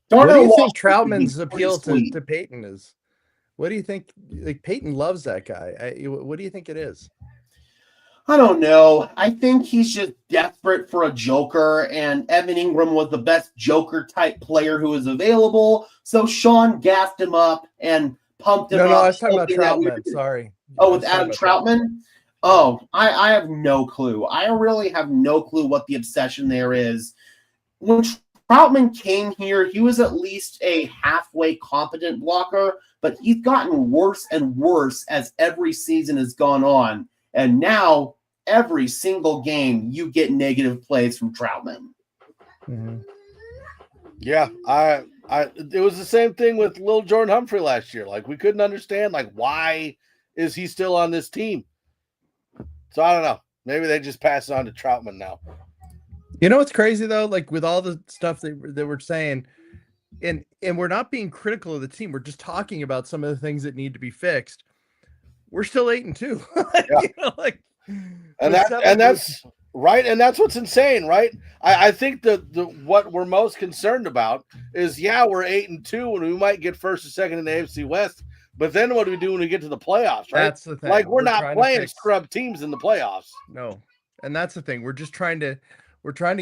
C: What do you think Troutman's appeal to Peyton is? What do you think? Like, Peyton loves that guy. What do you think it is?
B: I don't know. I think he's just desperate for a joker, and Evan Ingram was the best joker-type player who was available, so Sean gassed him up and pumped him up.
C: No, I was talking about Troutman. Sorry.
B: Oh, with Adam Troutman? Oh, I have no clue. I really have no clue what the obsession there is. When Troutman came here, he was at least a halfway competent blocker, but he's gotten worse and worse as every season has gone on. And now, every single game, you get negative plays from Troutman.
A: Yeah, it was the same thing with Lil Jordan Humphrey last year. Like, we couldn't understand, like, why is he still on this team? So I don't know. Maybe they just pass it on to Troutman now.
C: You know what's crazy though? Like, with all the stuff that we're saying, and we're not being critical of the team. We're just talking about some of the things that need to be fixed. We're still 8-2.
A: Yeah.
C: You know, like,
A: and that's right. And that's what's insane, right? I think the what we're most concerned about is, yeah, we're 8-2 and we might get first or second in the AFC West. But then what do we do when we get to the playoffs, right?
C: That's the thing.
A: Like, we're not playing scrub teams in the playoffs.
C: No. And that's the thing. We're just trying to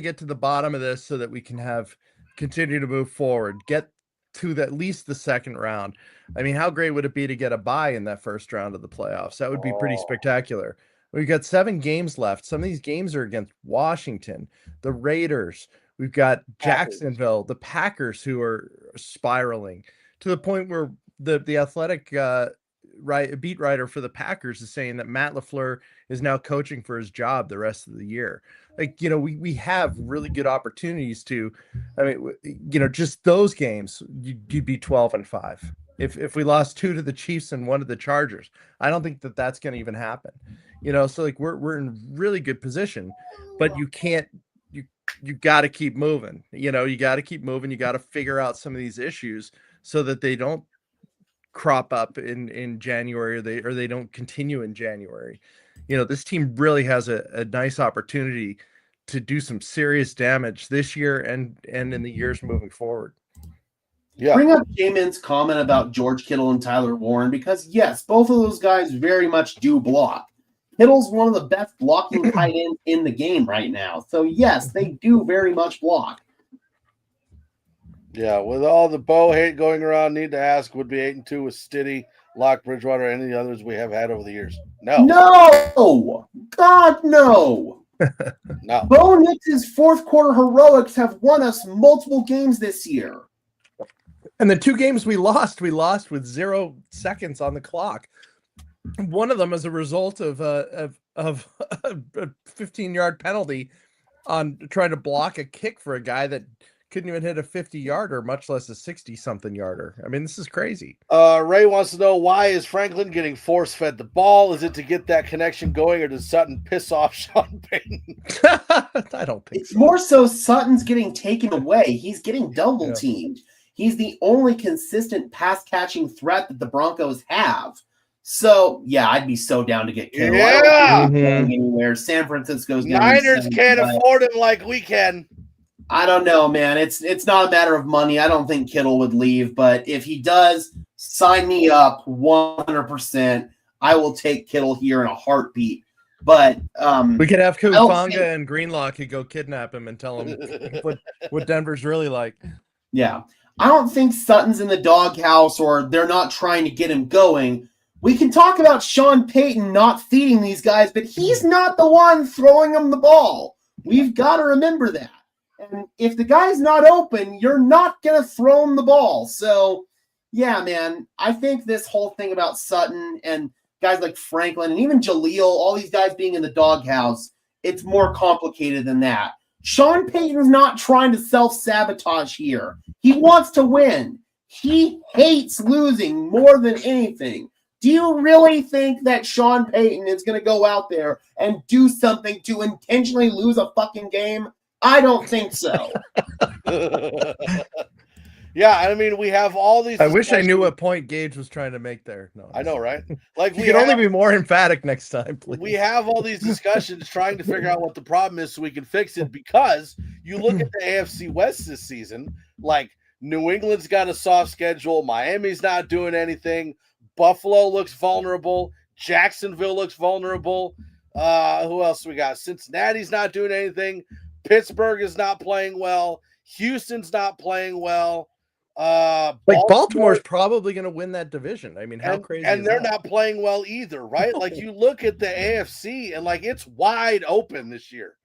C: get to the bottom of this so that we can continue to move forward, get to at least the second round. I mean, how great would it be to get a bye in that first round of the playoffs? That would be pretty spectacular. We've got 7 games left. Some of these games are against Washington, the Raiders. We've got Jacksonville, the Packers, who are spiraling to the point where the Athletic beat writer for the Packers is saying that Matt LaFleur is now coaching for his job the rest of the year. Like, we have really good opportunities to, I mean, just those games, you'd be 12-5. If we lost 2 to the Chiefs and 1 to the Chargers, I don't think that that's going to even happen. So like we're in really good position, but you can't, you got to keep moving. You got to keep moving. You got to figure out some of these issues so that they don't crop up in January, or they don't continue in January. This team really has a nice opportunity to do some serious damage this year and in the years moving forward.
B: Yeah. Bring up Jamin's comment about George Kittle and Tyler Warren, because yes, both of those guys very much do block. Kittle's one of the best blocking tight ends in the game right now. So yes, they do very much block.
A: Yeah, with all the Bo hate going around, need to ask, would be 8-2 with Stiddy, Locke, Bridgewater, any of the others we have had over the years?
B: No! God, no!
A: No.
B: Bo Nix's fourth quarter heroics have won us multiple games this year.
C: And the 2 games we lost with 0 seconds on the clock. One of them as a result of a 15-yard penalty on trying to block a kick for a guy that couldn't even hit a 50-yarder, much less a 60-something yarder. I mean, this is crazy.
A: Ray wants to know, why is Franklin getting force-fed the ball? Is it to get that connection going, or does Sutton piss off Sean Payton?
C: I don't think
B: it's more so Sutton's getting taken away. He's getting double-teamed. Yeah. He's the only consistent pass-catching threat that the Broncos have. So, yeah, I'd be so down to get Kittle.
A: Yeah.
B: I don't think he's going anywhere. San Francisco's going to
A: Niners can't afford him like we can.
B: I don't know, man. It's not a matter of money. I don't think Kittle would leave, but if he does, sign me up 100%. I will take Kittle here in a heartbeat. But
C: we could have Kufanga and Greenlaw could go kidnap him and tell him what Denver's really like.
B: Yeah. I don't think Sutton's in the doghouse, or they're not trying to get him going. We can talk about Sean Payton not feeding these guys, but he's not the one throwing them the ball. We've got to remember that. And if the guy's not open, you're not going to throw him the ball. So, yeah, man, I think this whole thing about Sutton and guys like Franklin and even Jaleel, all these guys being in the doghouse, it's more complicated than that. Sean Payton's not trying to self-sabotage here. He wants to win. He hates losing more than anything. Do you really think that Sean Payton is going to go out there and do something to intentionally lose a fucking game? I don't think so.
A: Yeah, I mean, we have all these.
C: I wish I knew what point Gage was trying to make there. No,
A: I know, right? Like,
C: you can only be more emphatic next time, please.
A: We have all these discussions trying to figure out what the problem is so we can fix it, because you look at the AFC West this season, like New England's got a soft schedule, Miami's not doing anything, Buffalo looks vulnerable, Jacksonville looks vulnerable. Who else we got? Cincinnati's not doing anything. Pittsburgh is not playing well. Houston's not playing well.
C: Baltimore's probably going to win that division. I mean, how crazy
A: and
C: is
A: they're
C: that?
A: not playing well either, right? Like, you look at the AFC and like it's wide open this year.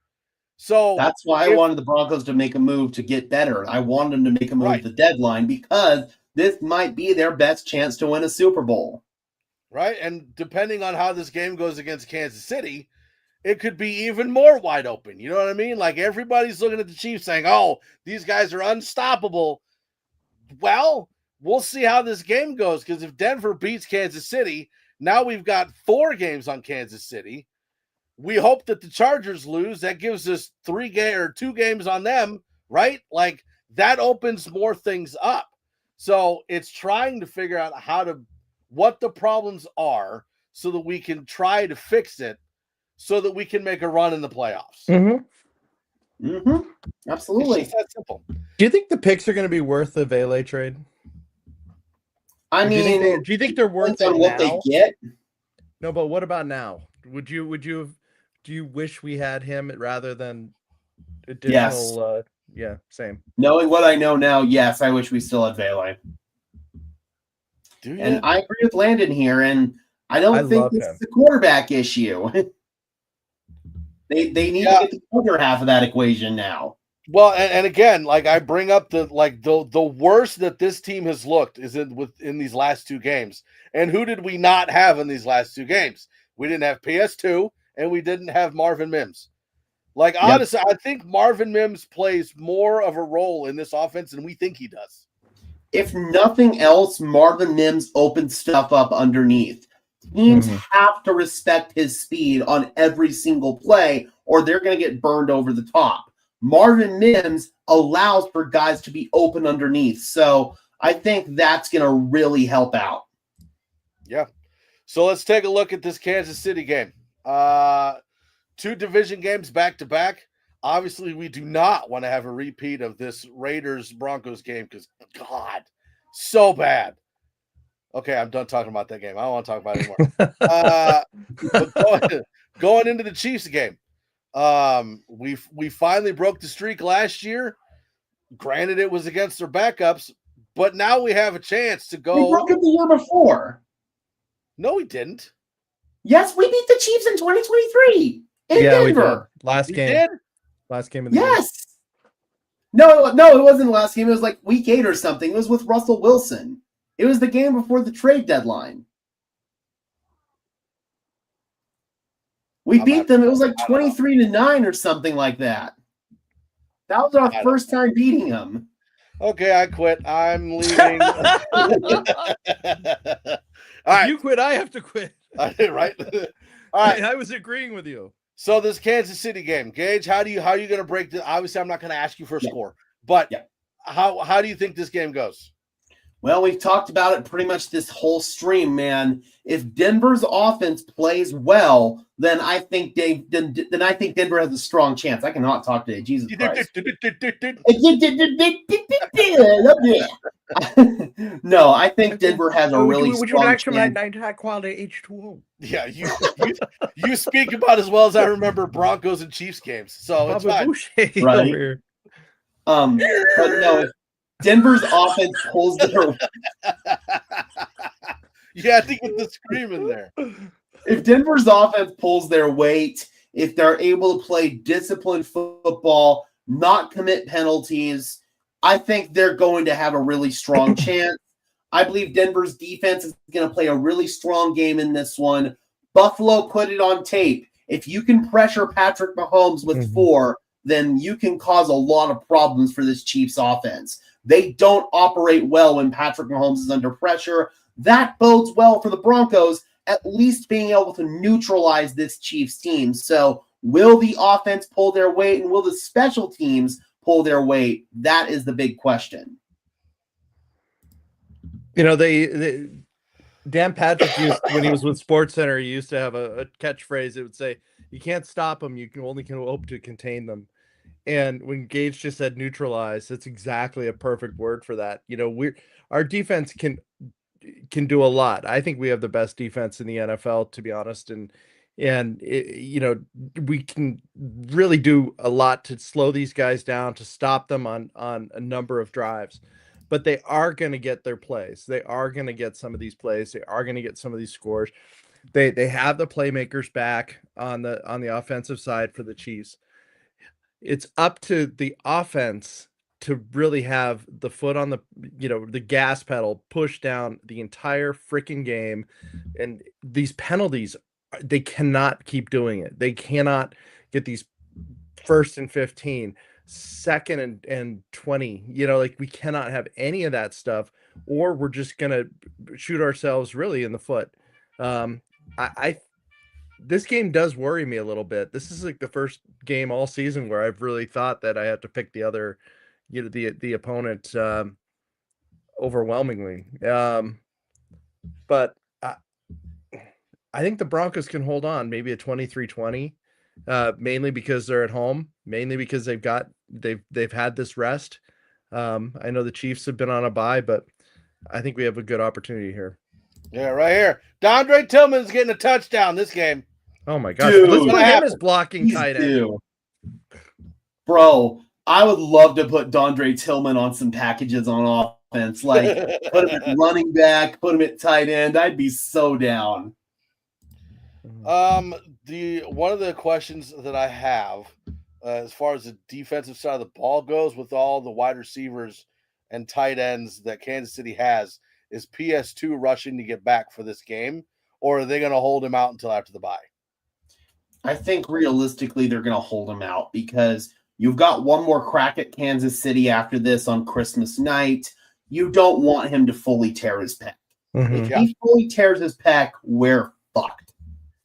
A: So
B: that's why I wanted the Broncos to make a move to get better. I wanted them to make a move at the deadline, because this might be their best chance to win a Super Bowl.
A: Right? And depending on how this game goes against Kansas City, it could be even more wide open. You know what I mean? Like, everybody's looking at the Chiefs saying, oh, these guys are unstoppable. Well, we'll see how this game goes, because if Denver beats Kansas City, now we've got 4 games on Kansas City. We hope that the Chargers lose. That gives us 2 games on them, right? Like, that opens more things up. So it's trying to figure out what the problems are so that we can try to fix it, so that we can make a run in the playoffs.
C: Mm-hmm.
B: Mm-hmm. Absolutely.
A: It's just that simple.
C: Do you think the picks are going to be worth the Vele trade?
B: I mean,
C: do you think they're worth it
B: what
C: now?
B: they get?
C: No, but what about now? Do you wish we had him rather than additional?
B: Yes.
C: Same.
B: Knowing what I know now, yes, I wish we still had Vele. And I agree with Landon here, and I don't think this is a quarterback issue. They need to get the other half of that equation now.
A: Well, and again, like I bring up the worst that this team has looked is in these last two games. And who did we not have in these last two games? We didn't have PS2 and we didn't have Marvin Mims. Like honestly, I think Marvin Mims plays more of a role in this offense than we think he does.
B: If nothing else, Marvin Mims opens stuff up underneath. Teams have to respect his speed on every single play, or they're going to get burned over the top. Marvin Mims allows for guys to be open underneath. So I think that's going to really help out.
A: Yeah. So let's take a look at this Kansas City game. Two division games back to back. Obviously, we do not want to have a repeat of this Raiders-Broncos game because, God, so bad. Okay, I'm done talking about that game. I don't want to talk about it anymore. Going into the Chiefs game, we finally broke the streak last year. Granted, it was against their backups, but now we have a chance to go.
B: We broke it the year before.
A: No, we didn't.
B: Yes, we beat the Chiefs in 2023 in Denver.
C: Last game.
A: Did?
C: Last game of the
B: game. No, it wasn't the last game. It was like week 8 or something. It was with Russell Wilson. It was the game before the trade deadline. We beat them. It was like 23-9 or something like that. That was our first time beating them.
A: Okay, I quit. I'm leaving. All right.
C: You quit, I have to quit.
A: Right? All right.
C: I was agreeing with you.
A: So this Kansas City game, Gage, how are you going to break this? Obviously, I'm not going to ask you for a score, but how do you think this game goes?
B: Well, we've talked about it pretty much this whole stream, man. If Denver's offense plays well, then I think Denver has a strong chance. I cannot talk today. Jesus Christ. No, I think Denver has a really strong chance. Would you like some
C: high quality H2O?
A: Yeah, you speak about as well as I remember Broncos and Chiefs games, so it's fine.
B: Right? But no, if Denver's offense pulls their
A: you had to get the scream in there.
B: If Denver's offense pulls their weight, if they're able to play disciplined football, not commit penalties, I think they're going to have a really strong chance. I believe Denver's defense is going to play a really strong game in this one. Buffalo put it on tape. If you can pressure Patrick Mahomes with 4, then you can cause a lot of problems for this Chiefs offense. They don't operate well when Patrick Mahomes is under pressure. That bodes well for the Broncos, at least being able to neutralize this Chiefs team. So will the offense pull their weight, and will the special teams pull their weight? That is the big question.
C: You know, Dan Patrick used, when he was with SportsCenter, he used to have a catchphrase. It would say, "You can't stop them. You can only hope to contain them." And when Gage just said neutralize, that's exactly a perfect word for that. You know, our defense can do a lot. I think we have the best defense in the NFL, to be honest. And you know, we can really do a lot to slow these guys down, to stop them on a number of drives. But they are going to get their plays. They are going to get some of these plays. They are going to get some of these scores. They have the playmakers back on the offensive side for the Chiefs. It's up to the offense to really have the foot on the gas pedal, push down the entire freaking game. And these penalties, they cannot keep doing it. They cannot get these 1st and 15, 2nd and 20. You know, like, we cannot have any of that stuff, or we're just gonna shoot ourselves really in the foot. This game does worry me a little bit. This is like the first game all season where I've really thought that I have to pick the other, the opponent overwhelmingly. But I think the Broncos can hold on, maybe a 23-20, mainly because they're at home, mainly because they've had this rest. I know the Chiefs have been on a bye, but I think we have a good opportunity here.
A: Yeah, right here. DeAndre Tillman's getting a touchdown this game.
C: Oh my gosh.
B: Dude,
C: let's put him as blocking tight end.
B: Bro, I would love to put DeAndre Tillman on some packages on offense. Like, put him at running back, put him at tight end. I'd be so down.
A: One of the questions that I have as far as the defensive side of the ball goes, with all the wide receivers and tight ends that Kansas City has, is PS2 rushing to get back for this game, or are they going to hold him out until after the bye?
B: I think realistically they're going to hold him out because you've got one more crack at Kansas City after this on Christmas night. You don't want him to fully tear his pec. If he fully tears his pec, we're fucked.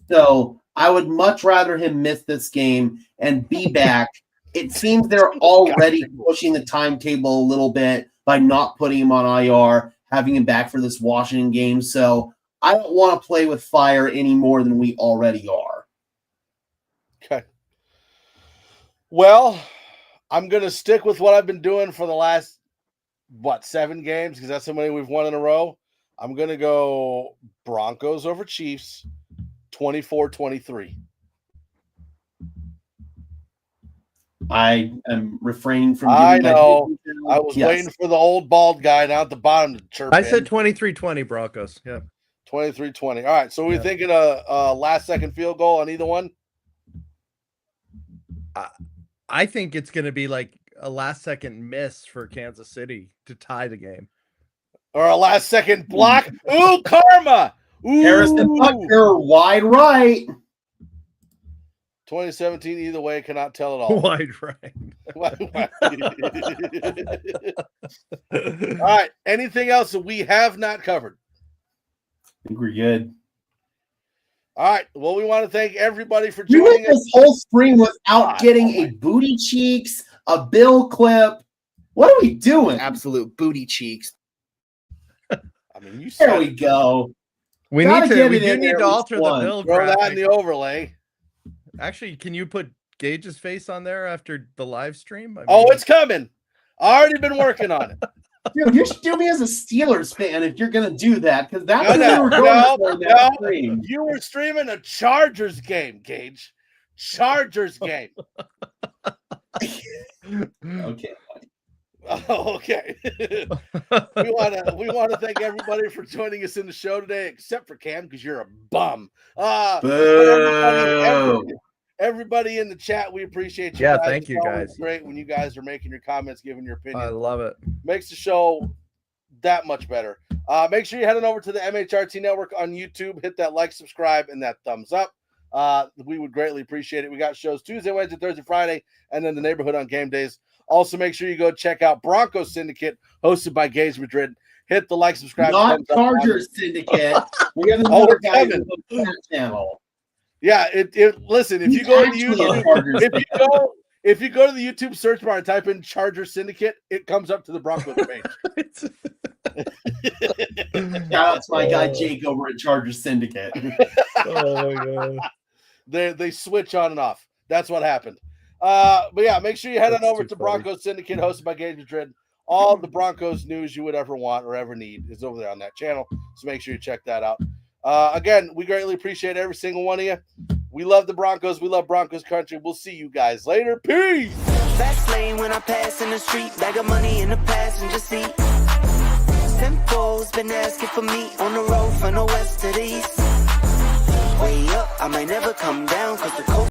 B: So I would much rather him miss this game and be back. It seems they're already pushing the timetable a little bit by not putting him on IR, having him back for this Washington game. So I don't want to play with fire any more than we already are.
A: Okay. Well, I'm going to stick with what I've been doing for the last, 7 games, because that's how many we've won in a row. I'm going to go Broncos over Chiefs, 24-23.
B: I am refraining from.
A: I know. I was waiting for the old bald guy down at the bottom to chirp.
C: I said 23-20 Broncos. Yeah.
A: 23-20. All right. So we're thinking a last-second field goal on either one?
C: I think it's going to be like a last-second miss for Kansas City to tie the game.
A: Or a last-second block. Ooh, karma. Ooh.
B: Harrison Butker, wide right.
A: 2017, either way, cannot tell it all.
C: Wide right.
A: All right. Anything else that we have not covered?
B: I think we're good.
A: All right. Well, we want to thank everybody for
B: We
A: joining
B: went
A: us.
B: this whole stream without getting a booty cheeks, a bill clip. What are we doing?
D: Absolute booty cheeks.
A: I mean, you said
B: There we go.
C: We
B: Gotta
C: need to.
B: get
C: We
B: it
C: do
B: in
C: need
B: there
C: to
B: at
C: alter
B: least
C: the
B: one.
C: bill
A: throw that in
C: graphic.
A: the overlay.
C: Actually, can you put Gage's face on there after the live stream? I
A: Oh,
C: mean,
A: it's coming. I already been working on it.
B: Dude, you should do me as a Steelers fan if you're going to do that, because that's what
A: No,
B: we were
A: no,
B: going for in that
A: no.
B: stream.
A: You were streaming a Chargers game, Gage. Chargers game.
B: Okay.
A: Oh, okay. we want to thank everybody for joining us in the show today, except for Cam, because you're a bum.
B: Boo.
A: Everybody in the chat, we appreciate you.
C: Yeah,
A: guys.
C: thank you,
A: It's always
C: guys.
A: Great when you guys are making your comments, giving your
C: I
A: opinion.
C: love it.
A: Makes the show that much better. Make sure you head on over to the MHRT Network on YouTube. Hit that like, subscribe, and that thumbs up. We would greatly appreciate it. We got shows Tuesday, Wednesday, Thursday, Friday, and then the neighborhood on game days. Also, make sure you go check out Broncos Syndicate, hosted by Gage Madrid. Hit the like, subscribe,
B: Not
A: thumbs up
B: Chargers Syndicate. We have
A: Oh,
B: another
A: it's
B: guy
A: coming.
B: on that channel.
A: Yeah, listen, if
B: He's
A: you go to
B: actually
A: YouTube,
B: a Chargers fan.
A: if you go to the YouTube search bar and type in Charger Syndicate, it comes up to the Broncos page.
B: Shout out to my guy Jake over at Chargers Syndicate.
C: Oh my god.
A: They switch on and off. That's what happened. But yeah, make sure you head on
C: That's
A: over
C: too
A: to
C: funny.
A: Broncos Syndicate, hosted by Gage Madrid. All the Broncos news you would ever want or ever need is over there on that channel. So make sure you check that out. Again, we greatly appreciate every single one of you. We love the Broncos. We love Broncos country. We'll see you guys later. Peace.
E: Fast lane when I pass in the street, bag of money in the passenger seat. Simcoe's been asking for me on the road from the west to the east. Way up, I might never come down, cause the coast